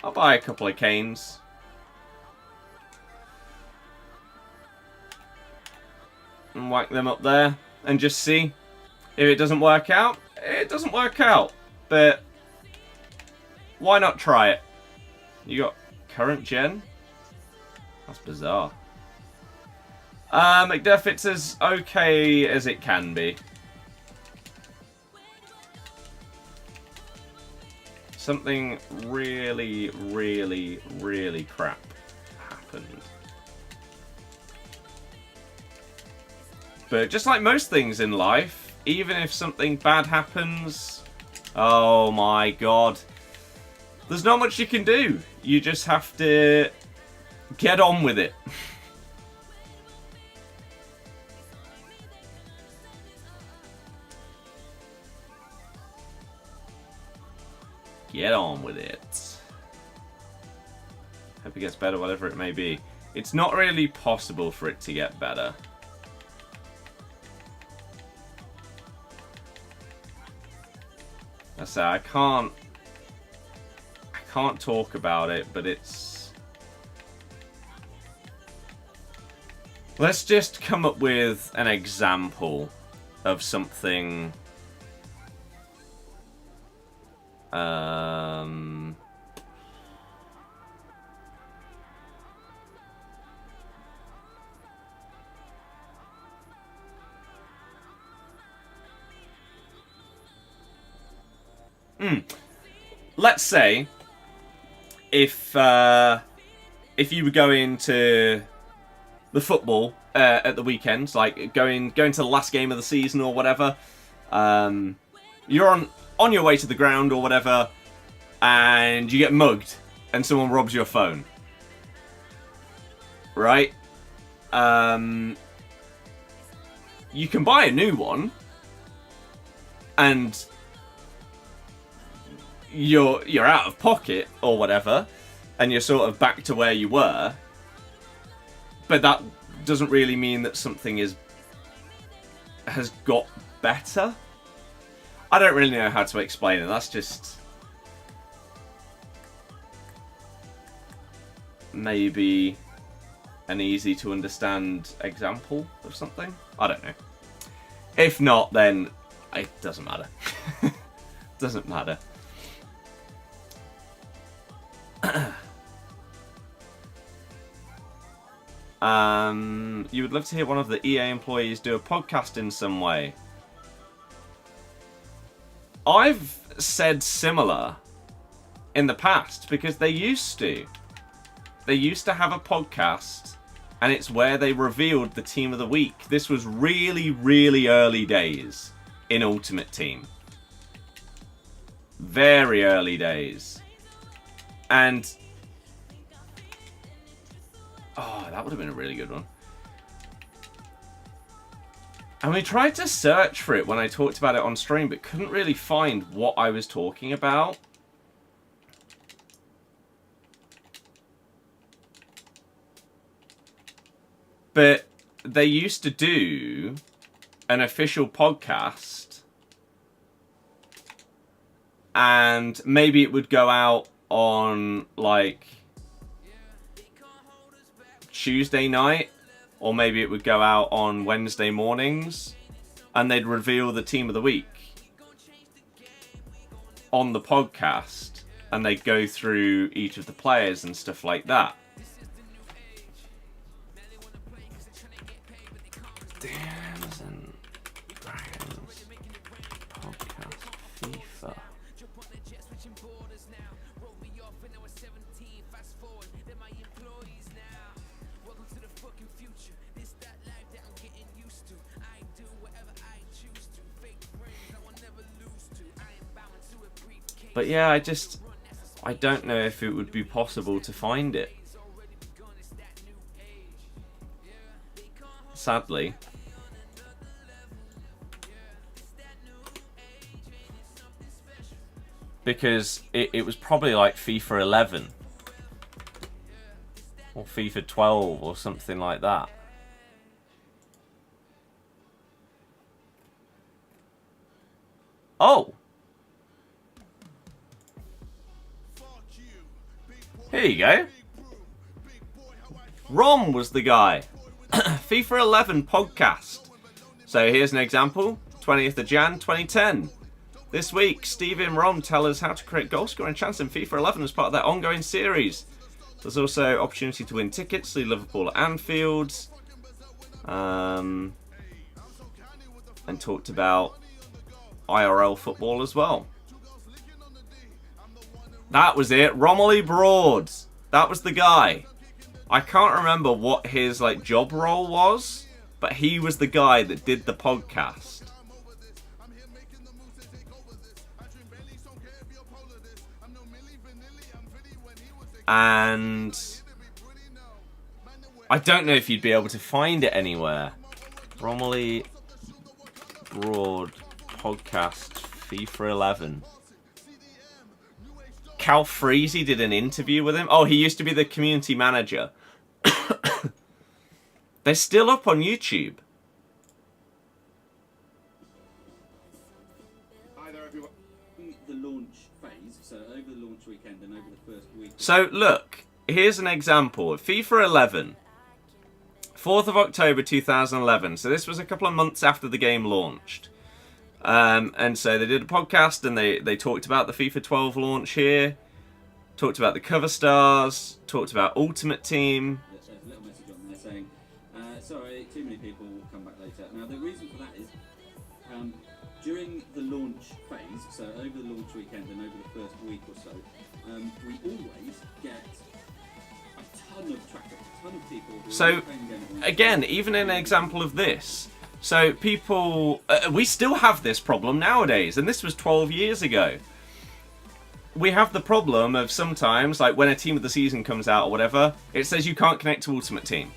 I'll buy a couple of Canes. And whack them up there. And just see. If it doesn't work out, it doesn't work out. But why not try it? You got current gen? That's bizarre. Macduff, it's as okay as it can be. Something really, really, really crap happened. But just like most things in life, even if something bad happens, oh my God, there's not much you can do. You just have to get on with it. Get on with it. Hope it gets better, whatever it may be. It's not really possible for it to get better. I say I can't talk about it, but it's... Let's just come up with an example of something. Let's say if you were going to the football at the weekends, like going to the last game of the season or whatever, you're on your way to the ground or whatever, and you get mugged and someone robs your phone, right? You can buy a new one, and you're out of pocket or whatever, and you're sort of back to where you were, but that doesn't really mean that something has got better. I don't really know how to explain it. That's just maybe an easy to understand example of something. I don't know. If not, then it doesn't matter. Doesn't matter. You would love to hear one of the EA employees do a podcast in some way. I've said similar in the past because they used to. They used to have a podcast, and it's where they revealed the team of the week. This was really, really early days in Ultimate Team. Very early days. And oh, that would have been a really good one. And we tried to search for it when I talked about it on stream, but couldn't really find what I was talking about. But they used to do an official podcast, and maybe it would go out on like Tuesday night, or maybe it would go out on Wednesday mornings, and they'd reveal the team of the week on the podcast, and they'd go through each of the players and stuff like that. Diaz and Dragons podcast FIFA. But yeah, I don't know if it would be possible to find it. Sadly. Because it was probably like FIFA 11. Or FIFA 12 or something like that. Oh! Here you go. Rom was the guy. FIFA 11 podcast. So here's an example. 20th of Jan 2010. This week, Stevie and Rom tell us how to create goal scoring chance in FIFA 11 as part of their ongoing series. There's also opportunity to win tickets, see Liverpool at Anfield. And talked about IRL football as well. That was it. Romilly Broad. That was the guy. I can't remember what his like job role was, but he was the guy that did the podcast. And I don't know if you'd be able to find it anywhere. Romilly Broad podcast FIFA 11. Cal Freezy did an interview with him. Oh, he used to be the community manager. They're still up on YouTube. Hi there, everyone. The launch phase, so over the launch weekend and over the first week. So, look, here's an example of FIFA 11. 4th of October 2011. So this was a couple of months after the game launched. And so they did a podcast and they talked about the FIFA 12 launch here. Talked about the cover stars. Talked about Ultimate Team. There's a little message on there saying, sorry, too many people will come back later. Now the reason for that is, during the launch phase, so over the launch weekend and over the first week or so, we always get a ton of traffic, a ton of people who So, again, even an example of this. So people, we still have this problem nowadays, and this was 12 years ago. We have the problem of sometimes, like when a team of the season comes out or whatever, it says you can't connect to Ultimate Team.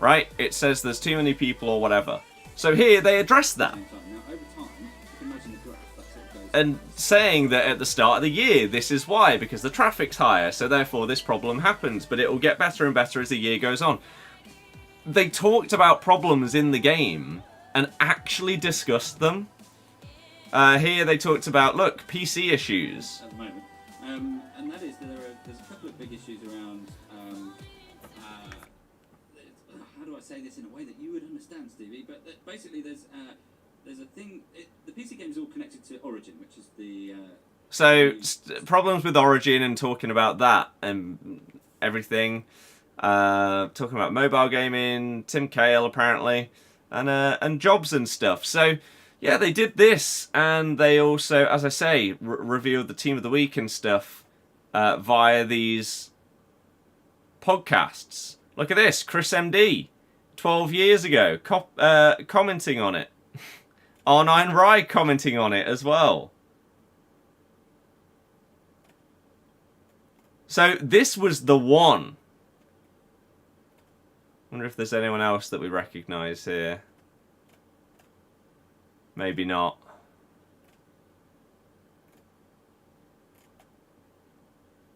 Right? It says there's too many people or whatever. So here they address that. Now, over time, you can imagine the graph, that sort of goes. And saying that at the start of the year, this is why, because the traffic's higher, so therefore this problem happens, but it will get better and better as the year goes on. They talked about problems in the game and actually discussed them. Here they talked about, look, PC issues. At the moment. And that is that there's a couple of big issues around, how do I say this in a way that you would understand, Stevie? But basically there's a thing, the PC game is all connected to Origin, which is the... Problems with Origin and talking about that and everything. Talking about mobile gaming, Tim Cale apparently, and jobs and stuff. So, yeah, they did this, and they also, as I say, revealed the team of the week and stuff via these podcasts. Look at this, Chris MD, 12 years ago, commenting on it. R9 Rye commenting on it as well. So this was the one. Wonder if there's anyone else that we recognise here. Maybe not.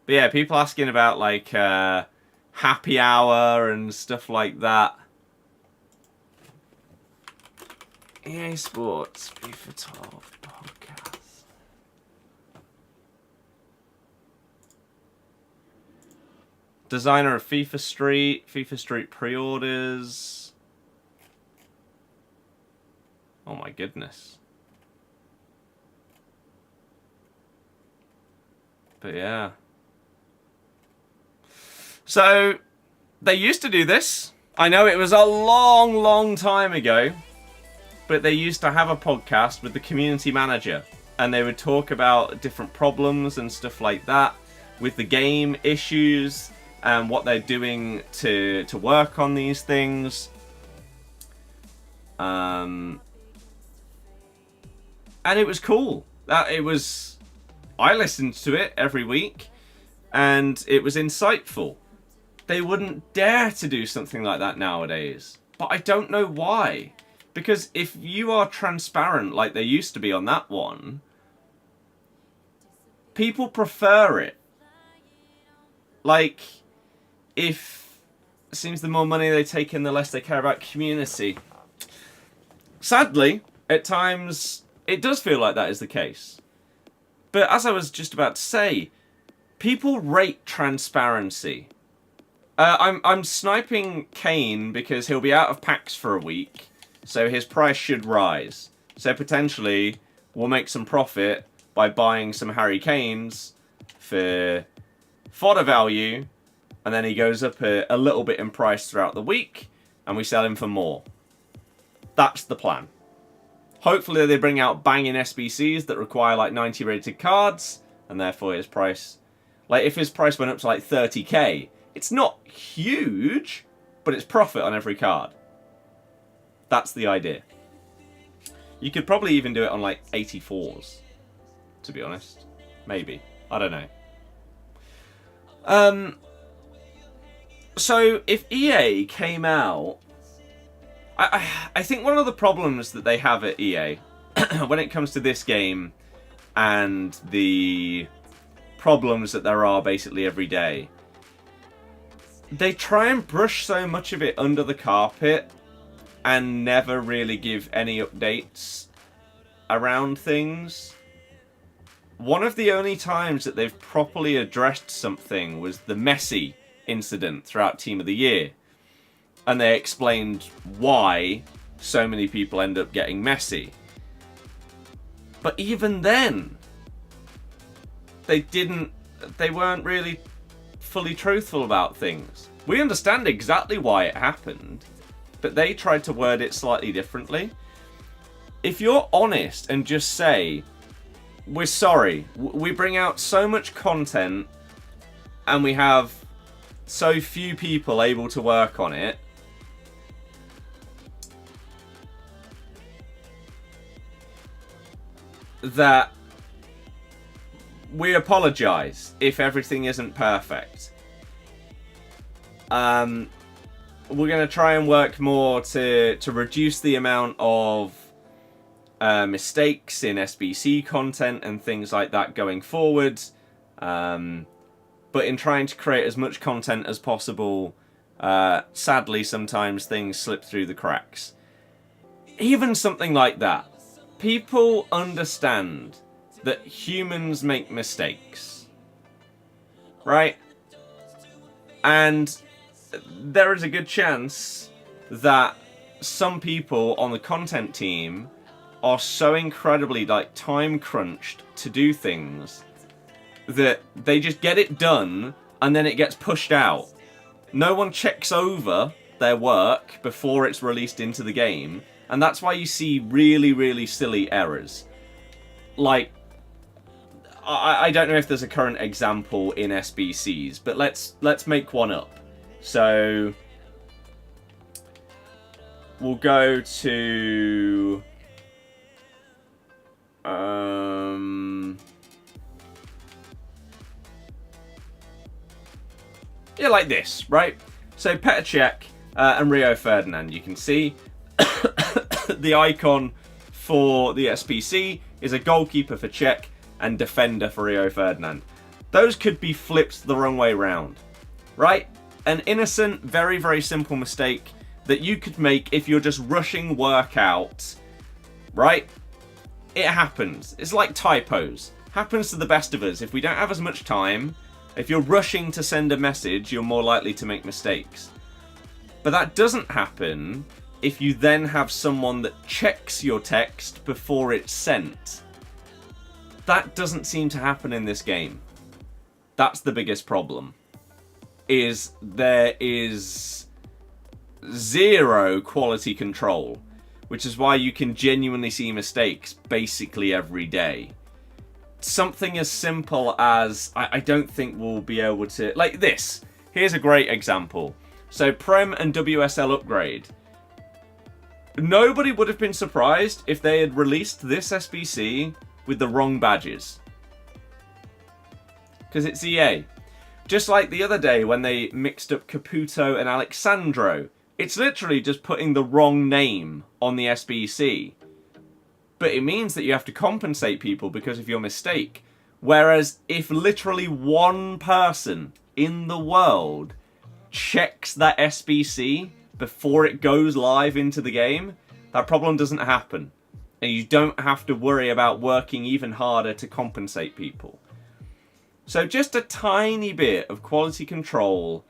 But yeah, people asking about like happy hour and stuff like that. EA Sports FIFA 12 podcast. Designer of FIFA Street pre-orders. Oh my goodness. But yeah. So, they used to do this. I know it was a long, long time ago. But they used to have a podcast with the community manager. And they would talk about different problems and stuff like that. With the game, issues, and what they're doing to work on these things. And it was cool. I listened to it every week. And it was insightful. They wouldn't dare to do something like that nowadays. But I don't know why. Because if you are transparent like they used to be on that one, people prefer it. Like, it seems the more money they take in, the less they care about community. Sadly, at times, it does feel like that is the case. But as I was just about to say, people rate transparency. I'm sniping Kane because he'll be out of packs for a week, so his price should rise. So potentially, we'll make some profit by buying some Harry Kanes for fodder value, and then he goes up a little bit in price throughout the week, and we sell him for more. That's the plan. Hopefully they bring out banging SBCs that require like 90 rated cards, and therefore his price... Like, if his price went up to like 30k, it's not huge, but it's profit on every card. That's the idea. You could probably even do it on like 84s, to be honest. Maybe. I don't know. So, if EA came out... I think one of the problems that they have at EA, when it comes to this game, and the problems that there are basically every day, they try and brush so much of it under the carpet, and never really give any updates around things. One of the only times that they've properly addressed something was the Messi incident throughout Team of the Year. And they explained why so many people end up getting Messi. But even then, they weren't really fully truthful about things. We understand exactly why it happened, but they tried to word it slightly differently. If you're honest and just say, we're sorry, we bring out so much content and we have so few people able to work on it, that we apologise if everything isn't perfect. We're going to try and work more to reduce the amount of mistakes in SBC content and things like that going forward. But in trying to create as much content as possible, sadly sometimes things slip through the cracks. Even something like that. People understand that humans make mistakes, right? And there is a good chance that some people on the content team are so incredibly like time crunched to do things that they just get it done and then it gets pushed out. No one checks over their work before it's released into the game. And that's why you see really, really silly errors. Like, I don't know if there's a current example in SBCs, but let's make one up. So, we'll go to... yeah, like this, right? So, Petr Cech and Rio Ferdinand, you can see... the icon for the SBC is a goalkeeper for Czech and defender for Rio Ferdinand. Those could be flipped the wrong way round, right? An innocent, very, very simple mistake that you could make if you're just rushing work out right? It happens. It's like typos. Happens to the best of us. If we don't have as much time, if you're rushing to send a message, you're more likely to make mistakes. But that doesn't happen if you then have someone that checks your text before it's sent. That doesn't seem to happen in this game. That's the biggest problem. There is zero quality control, which is why you can genuinely see mistakes basically every day. Something as simple as, I don't think we'll be able to, like this. Here's a great example. So Prem and WSL upgrade. Nobody would have been surprised if they had released this SBC with the wrong badges. Because it's EA. Just like the other day when they mixed up Caputo and Alexandro. It's literally just putting the wrong name on the SBC. But it means that you have to compensate people because of your mistake. Whereas if literally one person in the world checks that SBC before it goes live into the game, that problem doesn't happen. And you don't have to worry about working even harder to compensate people. So just a tiny bit of quality control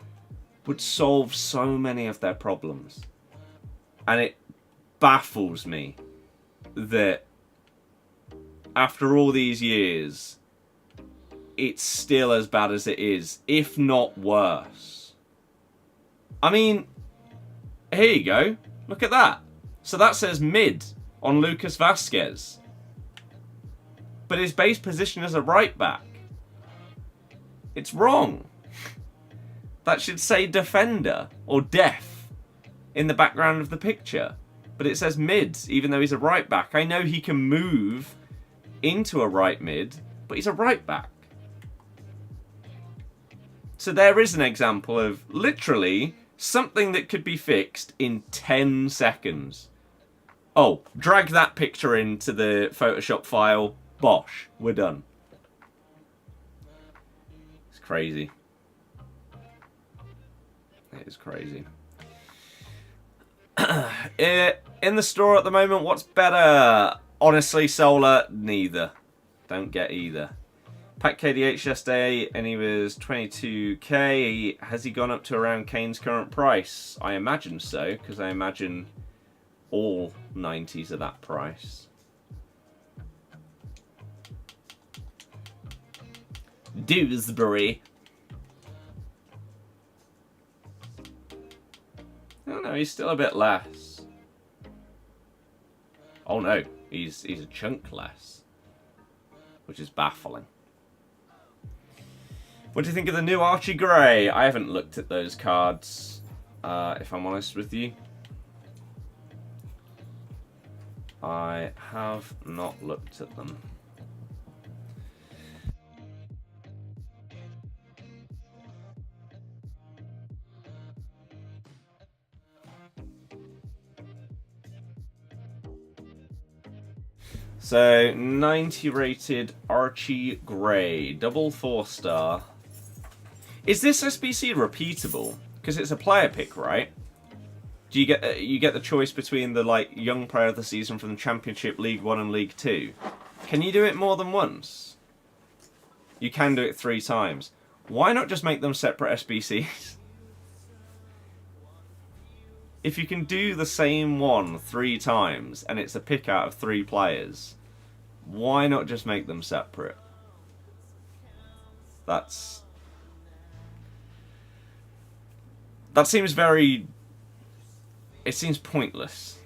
would solve so many of their problems. And it baffles me that after all these years, it's still as bad as it is, if not worse. I mean, here you go. Look at that. So that says mid on Lucas Vasquez. But his base position is a right back. It's wrong. That should say defender or def in the background of the picture. But it says mid, even though he's a right back. I know he can move into a right mid, but he's a right back. So there is an example of literally something that could be fixed in 10 seconds. Oh, drag that picture into the Photoshop file. Bosh, we're done. It's crazy. It is crazy. In the store at the moment, what's better? Honestly, Solar, neither. Don't get either. Pack KDH yesterday, and he was 22k. Has he gone up to around Kane's current price? I imagine so, because I imagine all 90s are that price. Dewsbury. Oh no, he's still a bit less. Oh no, he's a chunk less, which is baffling. What do you think of the new Archie Gray? I haven't looked at those cards, if I'm honest with you. I have not looked at them. So, 90 rated Archie Gray, double 4-star. Is this SBC repeatable? Because it's a player pick, right? Do you get the choice between the like young player of the season from the Championship, League 1 and League 2? Can you do it more than once? You can do it 3 times. Why not just make them separate SBCs? If you can do the same one 3 times and it's a pick out of 3 players, why not just make them separate? That seems very... It seems pointless.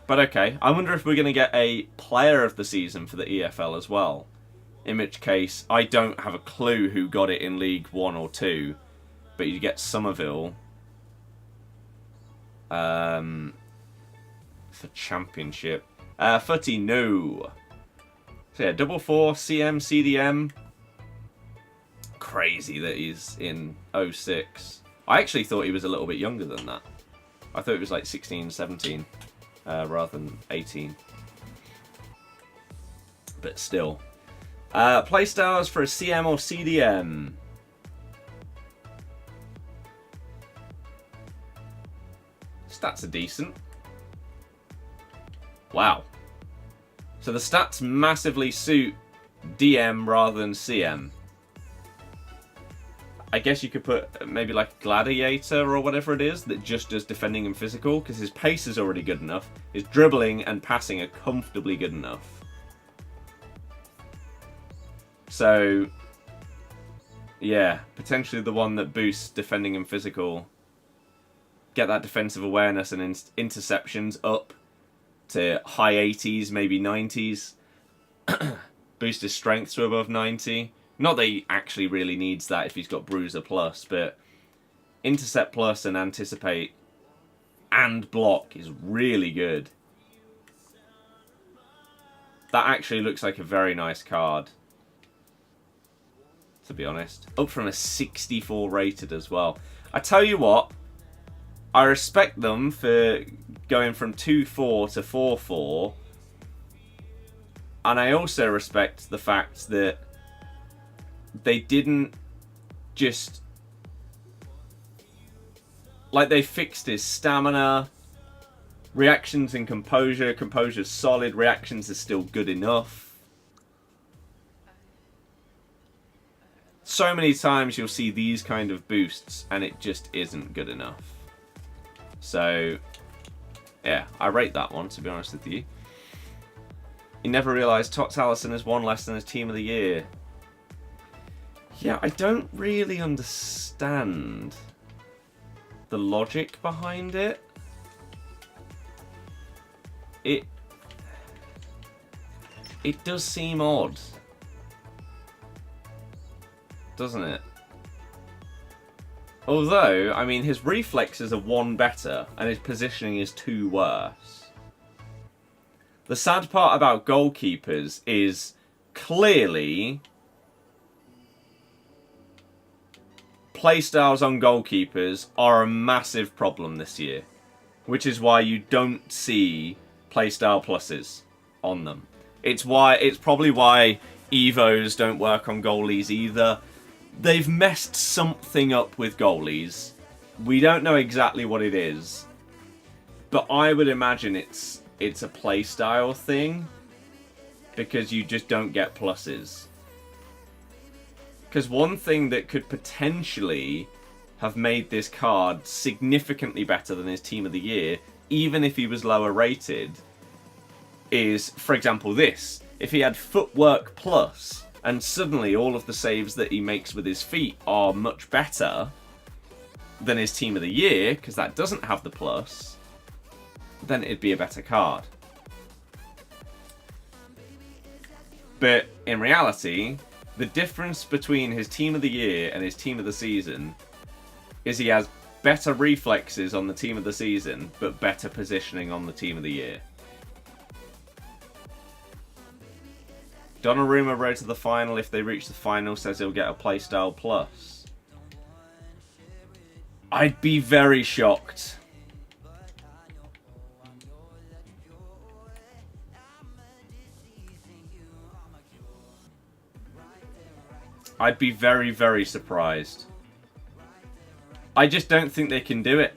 But okay, I wonder if we're going to get a player of the season for the EFL as well. In which case, I don't have a clue who got it in League 1 or 2. But you get Somerville. For Championship. Footy, no. So yeah, double 4, CM, CDM. Crazy that he's in 06. I actually thought he was a little bit younger than that. I thought it was like 16, 17, rather than 18. But still. Playstyles for a CM or CDM. Stats are decent. Wow. So the stats massively suit DM rather than CM. I guess you could put maybe like Gladiator or whatever it is that just does defending and physical, because his pace is already good enough. His dribbling and passing are comfortably good enough. So, yeah, potentially the one that boosts defending and physical. Get that defensive awareness and interceptions up to high 80s, maybe 90s. Boost his strength to above 90. Not that he actually really needs that if he's got Bruiser Plus, but Intercept Plus and Anticipate and Block is really good. That actually looks like a very nice card, to be honest. Up from a 64 rated as well. I tell you what, I respect them for going from 2-4 to 4-4. And I also respect the fact that they didn't just... like, they fixed his stamina, reactions and composure. Composure's solid, reactions is still good enough. So many times you'll see these kind of boosts and it just isn't good enough. So, yeah, I rate that one, to be honest with you. You never realised Tots Allison is one less than his Team of the Year. Yeah, I don't really understand the logic behind it. It does seem odd, doesn't it? Although, I mean, his reflexes are 1 better and his positioning is 2 worse. The sad part about goalkeepers is clearly playstyles on goalkeepers are a massive problem this year, which is why you don't see playstyle pluses on them. It's probably why Evos don't work on goalies either. They've messed something up with goalies. We don't know exactly what it is, but I would imagine it's a playstyle thing, because you just don't get pluses. Because one thing that could potentially have made this card significantly better than his Team of the Year, even if he was lower rated, is, for example, this. If he had Footwork Plus, and suddenly all of the saves that he makes with his feet are much better than his Team of the Year, because that doesn't have the plus, then it'd be a better card. But in reality, the difference between his Team of the Year and his Team of the Season is he has better reflexes on the Team of the Season, but better positioning on the Team of the Year. Donnarumma road to the final. If they reach the final, says he'll get a playstyle plus. I'd be very shocked. I'd be very, very surprised. I just don't think they can do it.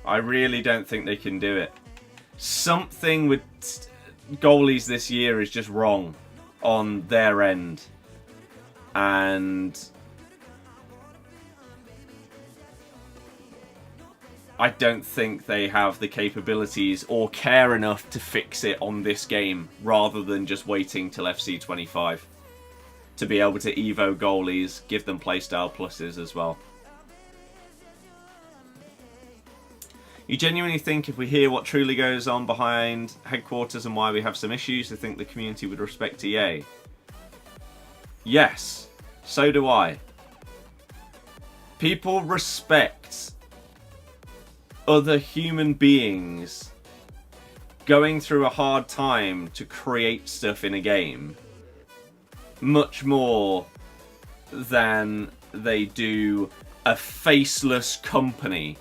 I really don't think they can do it. Something with goalies this year is just wrong on their end. And I don't think they have the capabilities or care enough to fix it on this game, rather than just waiting till FC 25 to be able to Evo goalies, give them playstyle pluses as well. You genuinely think if we hear what truly goes on behind headquarters and why we have some issues, you think the community would respect EA? Yes, so do I. People respect other human beings going through a hard time to create stuff in a game much more than they do a faceless company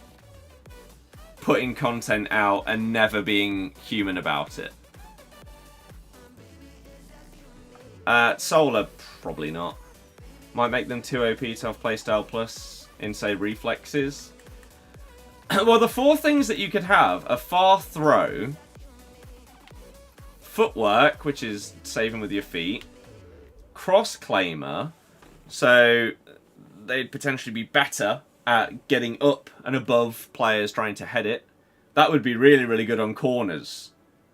putting content out and never being human about it. Solar, probably not. Might make them too OP to have playstyle plus in, say, reflexes. Well, the 4 things that you could have are far throw, footwork, which is saving with your feet, cross claimer, so they'd potentially be better at getting up and above players trying to head it. That would be really, really good on corners.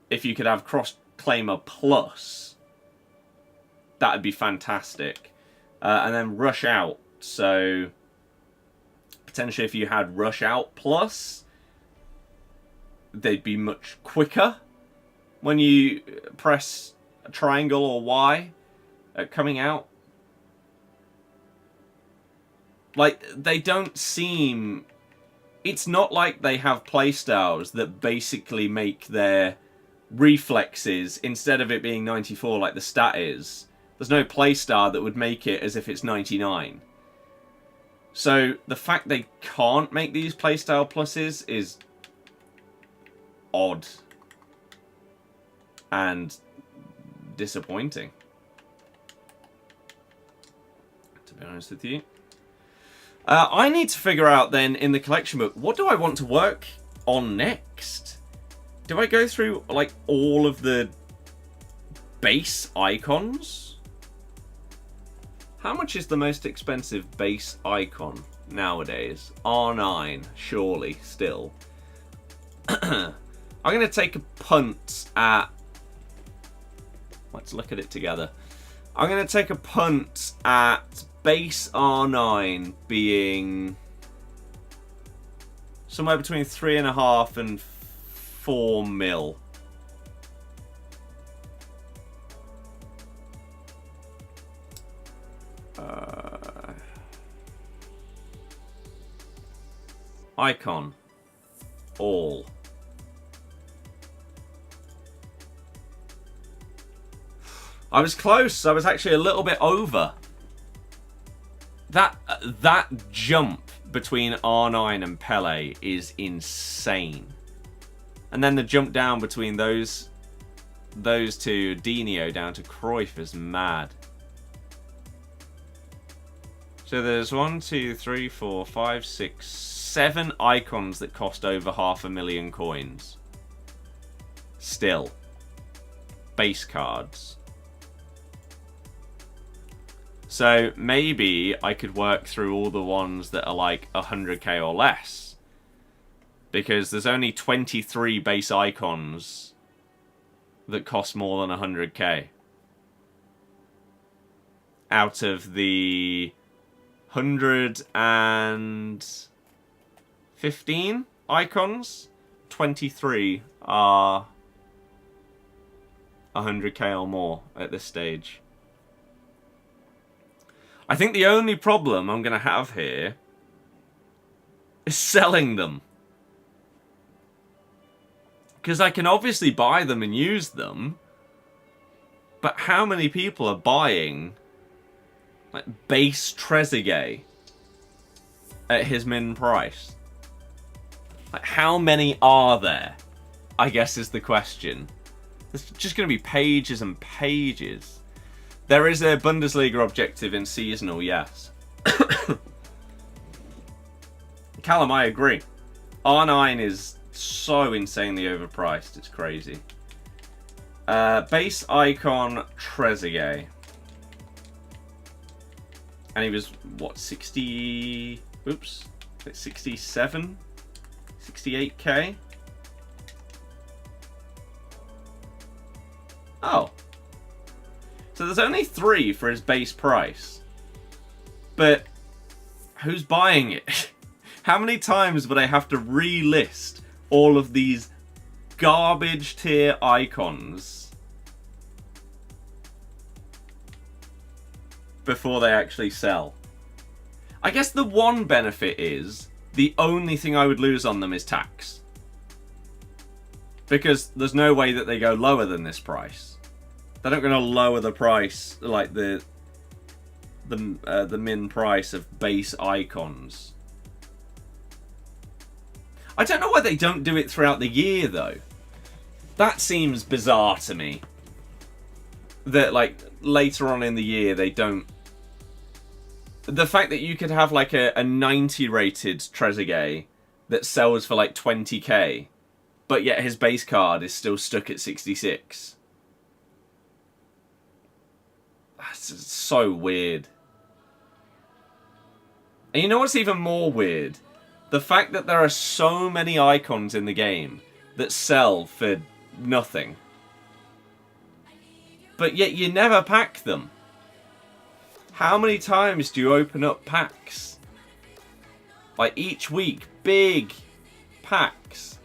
If you could have cross claimer plus, that would be fantastic. And then rush out, so potentially if you had rush out plus, they'd be much quicker when you press a triangle or Y coming out. Like, they don't seem... It's not like they have playstyles that basically make their reflexes, instead of it being 94 like the stat is, there's no playstyle that would make it as if it's 99. So the fact they can't make these playstyle pluses is odd and disappointing, to be honest with you. I need to figure out then in the collection book, what do I want to work on next? Do I go through like all of the base icons? How much is the most expensive base icon nowadays? R9, surely, still. I'm going to take a punt at... Let's look at it together. I'm going to take a punt at base R9 being somewhere between 3.5 and 4 mil. Icon. All. I was close. I was actually a little bit over. That jump between R9 and Pele is insane. And then the jump down between those two, Dino down to Cruyff, is mad. So there's 1, 2, 3, 4, 5, 6, 7 icons that cost over 500,000 coins. Still. Base cards. So maybe I could work through all the ones that are like 100k or less. Because there's only 23 base icons that cost more than 100k. Out of the 115 icons, 23 are 100k or more at this stage. I think the only problem I'm going to have here is selling them. Because I can obviously buy them and use them, but how many people are buying like base Trezeguet at his min price? Like, how many are there? I guess is the question. There's just going to be pages and pages. There is a Bundesliga objective in seasonal, yes. Callum, I agree. R9 is so insanely overpriced, it's crazy. Base icon Trezeguet. And he was, what, 60... Oops. 67? 68k? Oh. So there's only 3 for his base price. But who's buying it? How many times would I have to relist all of these garbage tier icons before they actually sell? I guess the one benefit is the only thing I would lose on them is tax. Because there's no way that they go lower than this price. They're not going to lower the price like the min price of base icons. I don't know why they don't do it throughout the year though. That seems bizarre to me. That like later on in the year they don't. The fact that you could have like a 90 rated Trezeguet that sells for like 20k, but yet his base card is still stuck at 66. That's so weird. And you know what's even more weird? The fact that there are so many icons in the game that sell for nothing, but yet you never pack them. How many times do you open up packs? Like each week, big packs.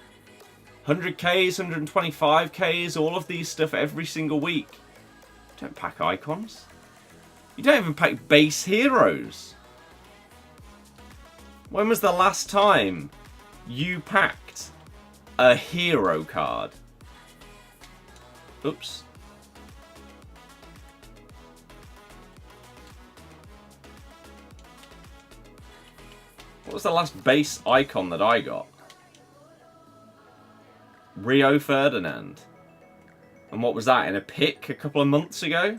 100Ks, 125Ks, all of these stuff every single week. You don't pack icons. You don't even pack base heroes. When was the last time you packed a hero card? Oops. What was the last base icon that I got? Rio Ferdinand. And what was that, in a pick a couple of months ago?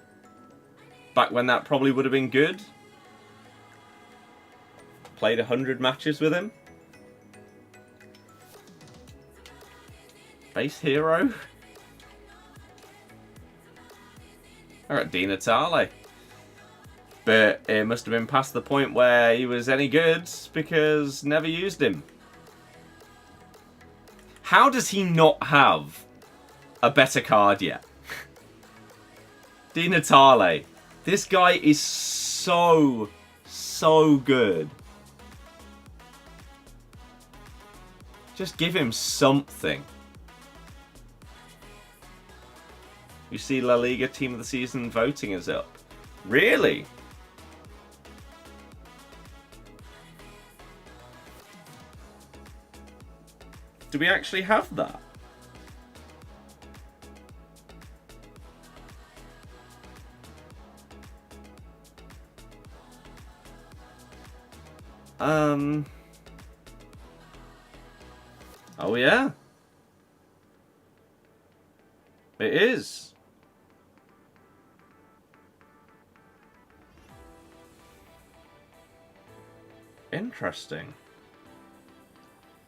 Back when that probably would have been good. Played 100 matches with him. Base hero. I got Di Natale. But it must have been past the point where he was any good because never used him. How does he not have a better card yet? Di Natale. This guy is so good. Just give him something. You see La Liga Team of the Season voting is up. Really? Do we actually have that? Oh yeah. It is. Interesting.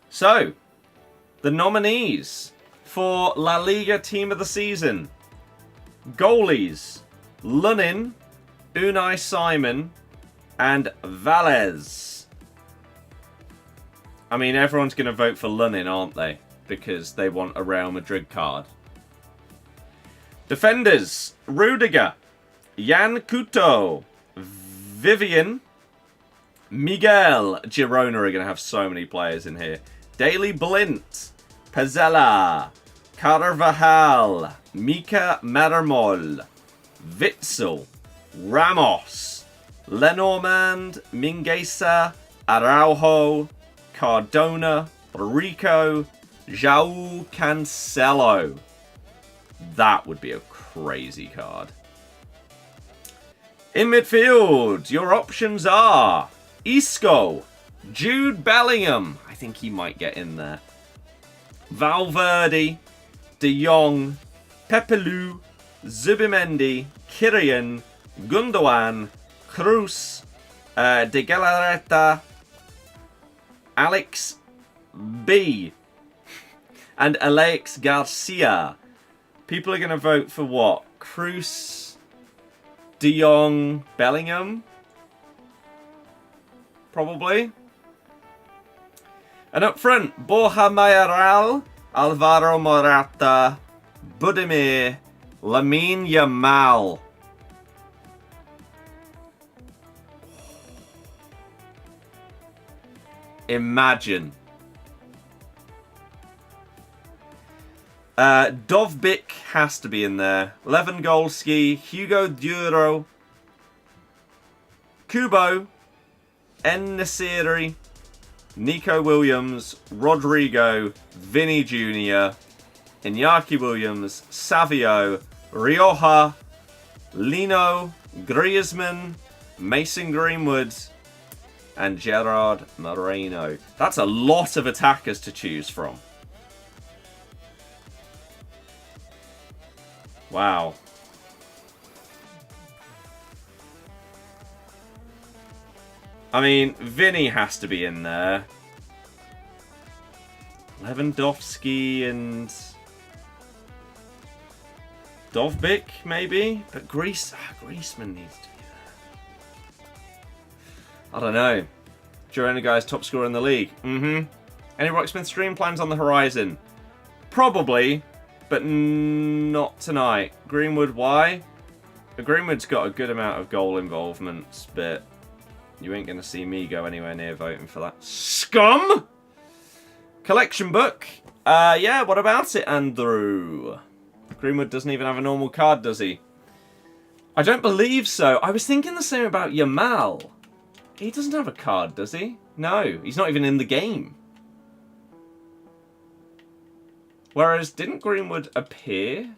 So, the nominees for La Liga Team of the Season. Goalies: Lunin, Unai Simon, and Valles. I mean, everyone's going to vote for Lunin, aren't they? Because they want a Real Madrid card. Defenders: Rudiger, Jan Couto, Vivian, Miguel. Girona are going to have so many players in here. Daley Blint, Pezzella, Carvajal, Mika Marmol, Witzel, Ramos, Lenormand, Mingueza, Araujo, Cardona, Rico, João Cancelo. That would be a crazy card. In midfield, your options are Isco, Jude Bellingham. I think he might get in there. Valverde, De Jong, Pepelu, Zubimendi, Kyrian, Gundogan, Cruz, De Galarreta, Alex B, and Alex Garcia. People are going to vote for what? Cruz, De Jong, Bellingham? Probably. And up front, Borja Mayoral, Alvaro Morata, Budimir, Lamine Yamal. Imagine. Dovbik has to be in there. Lewandowski, Hugo Duro, Kubo, En-Nesyri, Nico Williams, Rodrigo, Vinny Jr., Iñaki Williams, Savio, Rioja, Lino, Griezmann, Mason Greenwood, and Gerard Moreno. That's a lot of attackers to choose from. Wow. I mean, Vinny has to be in there. Lewandowski and Dovbyk, maybe? But Griezmann needs to be there. I don't know. Girona guy's top scorer in the league. Any Rocksmith stream plans on the horizon? Probably, but not tonight. Greenwood, why? Greenwood's got a good amount of goal involvements, but you ain't going to see me go anywhere near voting for that. Scum! Collection book. Yeah, what about it, Andrew? Greenwood doesn't even have a normal card, does he? I don't believe so. I was thinking the same about Yamal. He doesn't have a card, does he? No, he's not even in the game. Whereas, didn't Greenwood appear?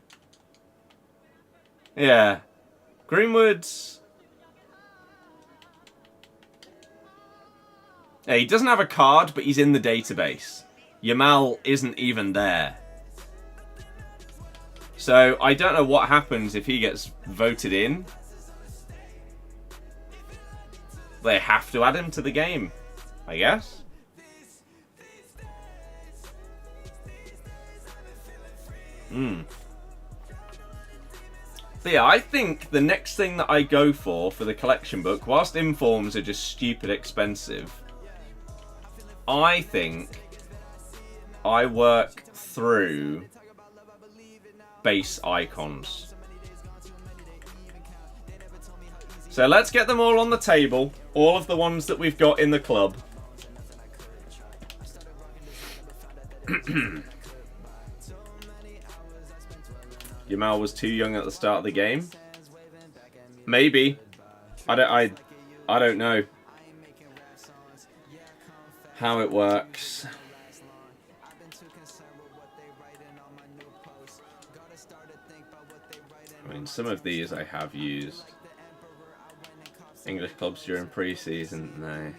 Yeah. Greenwood's... Yeah, he doesn't have a card, but he's in the database. Yamal isn't even there. So, I don't know what happens if he gets voted in. They have to add him to the game, I guess. But yeah, I think the next thing that I go for the collection book, whilst informs are just stupid expensive, I think I work through base icons. So let's get them all on the table. All of the ones that we've got in the club. Yamal was too young at the start of the game. Maybe. I don't know how it works. I mean, some of these I have used. English clubs during pre-season, no.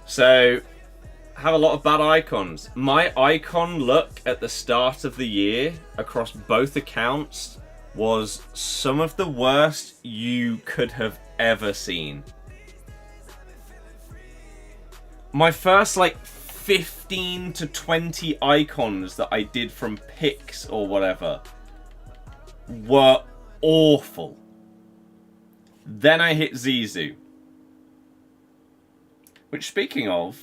So, have a lot of bad icons. My icon look at the start of the year across both accounts was some of the worst you could have ever seen. My first, like, 15 to 20 icons that I did from picks or whatever were awful. Then I hit Zizou. Which, speaking of,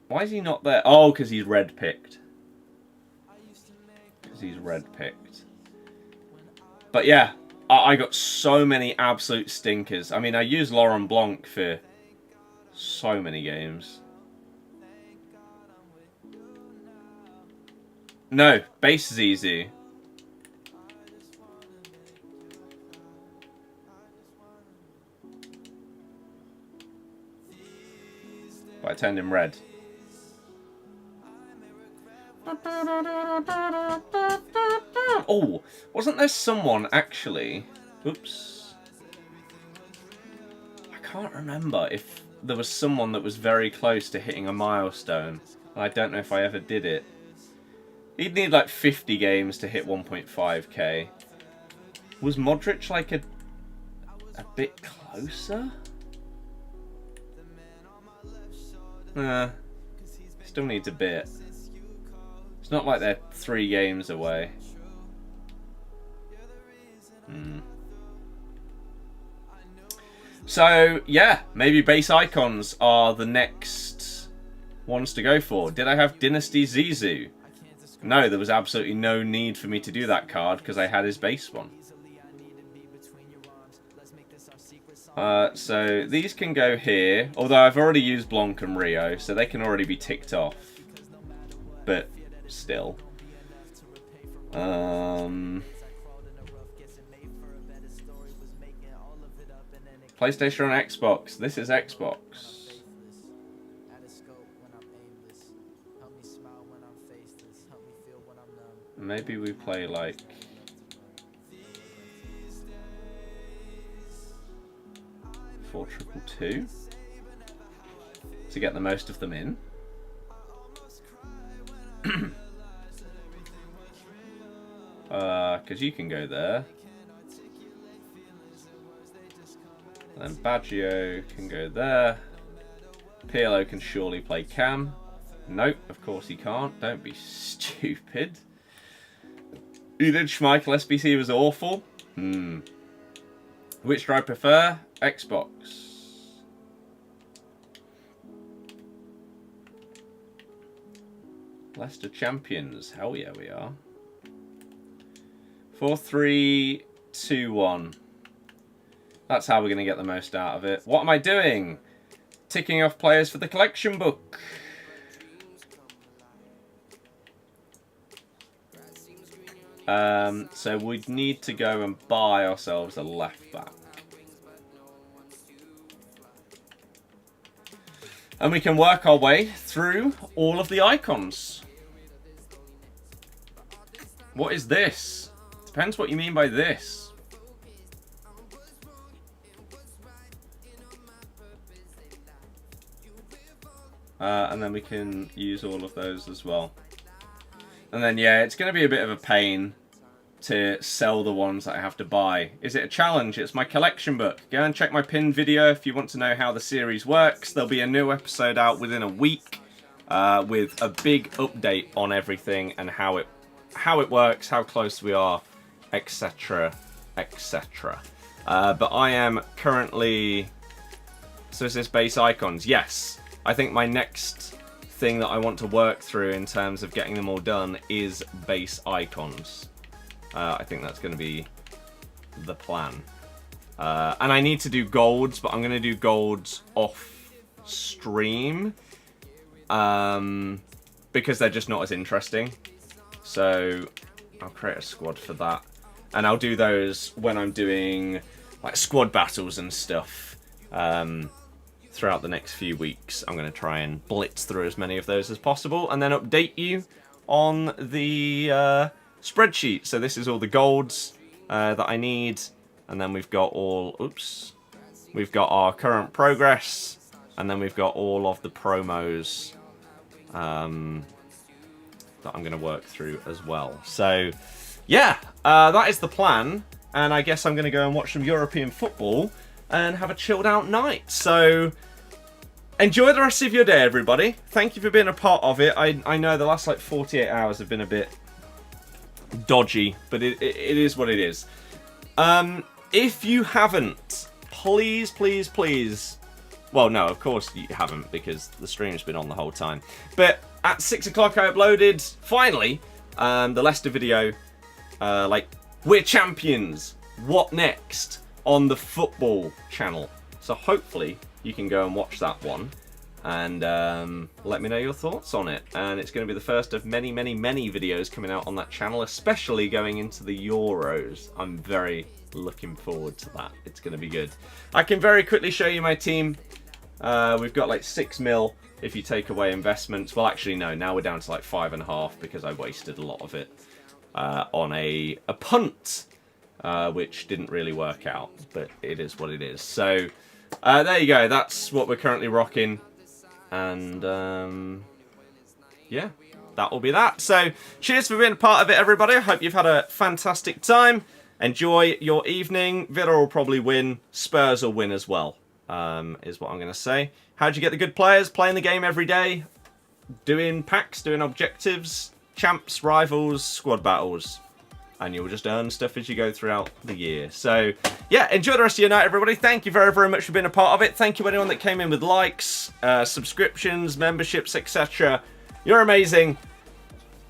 why is he not there? Oh, because he's red picked. Because he's red picked. But yeah, I got so many absolute stinkers. I mean, I used Laurent Blanc for so many games. No, base Zizou. But I turned him red. Oh, wasn't there someone actually? Oops. I can't remember if there was someone that was very close to hitting a milestone. I don't know if I ever did it. He'd need like 50 games to hit 1.5k. Was Modric like a bit closer? Still needs a bit. It's not like they're 3 games away. So, yeah, maybe base icons are the next ones to go for. Did I have Dynasty Zizou? No, there was absolutely no need for me to do that card because I had his base one. So these can go here, although I've already used Blanc and Rio, so they can already be ticked off. But still. PlayStation or Xbox? This is Xbox. Maybe we play like... $4 2 to get the most of them in. because you can go there. And then Baggio can go there. PLO can surely play Cam. Nope, of course he can't. Don't be stupid. Edith Schmeichel SBC was awful. Which do I prefer? Xbox. Leicester champions. Hell yeah, we are. 4-3-2-1. That's how we're going to get the most out of it. What am I doing? Ticking off players for the collection book. So we'd need to go and buy ourselves a left back. And we can work our way through all of the icons. What is this? Depends what you mean by this. And then we can use all of those as well. And then, yeah, it's going to be a bit of a pain to sell the ones that I have to buy. Is it a challenge? It's my collection book. Go and check my pinned video if you want to know how the series works. There'll be a new episode out within a week with a big update on everything and how it works, how close we are, etc., etc. But I am currently... So is this base icons? Yes. I think my next thing that I want to work through in terms of getting them all done is base icons. I think that's going to be the plan. And I need to do golds, but I'm going to do golds off stream because they're just not as interesting. So I'll create a squad for that. And I'll do those when I'm doing like squad battles and stuff. Throughout the next few weeks, I'm going to try and blitz through as many of those as possible and then update you on the spreadsheet. So this is all the golds that I need, and then we've got all, we've got our current progress, and then we've got all of the promos that I'm going to work through as well. So yeah, that is the plan, and I guess I'm going to go and watch some European football and have a chilled out night. So enjoy the rest of your day, everybody. Thank you for being a part of it. I know the last like 48 hours have been a bit dodgy, but it is what it is. If you haven't, please, please, please. Well, no, of course you haven't because the stream's been on the whole time. But at 6 o'clock I uploaded, finally, the Leicester video, like, we're champions, what next? On the football channel. So hopefully you can go and watch that one and let me know your thoughts on it. And it's going to be the first of many, many, many videos coming out on that channel, especially going into the Euros. I'm very looking forward to that. It's going to be good. I can very quickly show you my team. We've got like 6 mil if you take away investments. Well, actually, no. Now we're down to like 5.5 because I wasted a lot of it on a punt. Which didn't really work out, but it is what it is. So, there you go. That's what we're currently rocking. And, yeah, that will be that. So, cheers for being a part of it, everybody. I hope you've had a fantastic time. Enjoy your evening. Villa will probably win. Spurs will win as well, is what I'm going to say. How'd you get the good players? Playing the game every day. Doing packs, doing objectives, champs, rivals, squad battles. And you'll just earn stuff as you go throughout the year. So, yeah, enjoy the rest of your night, everybody. Thank you very, very much for being a part of it. Thank you, anyone that came in with likes, subscriptions, memberships, etc. You're amazing.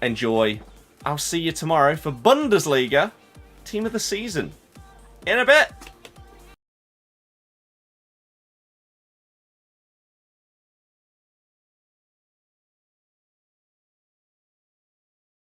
Enjoy. I'll see you tomorrow for Bundesliga Team of the Season. In a bit.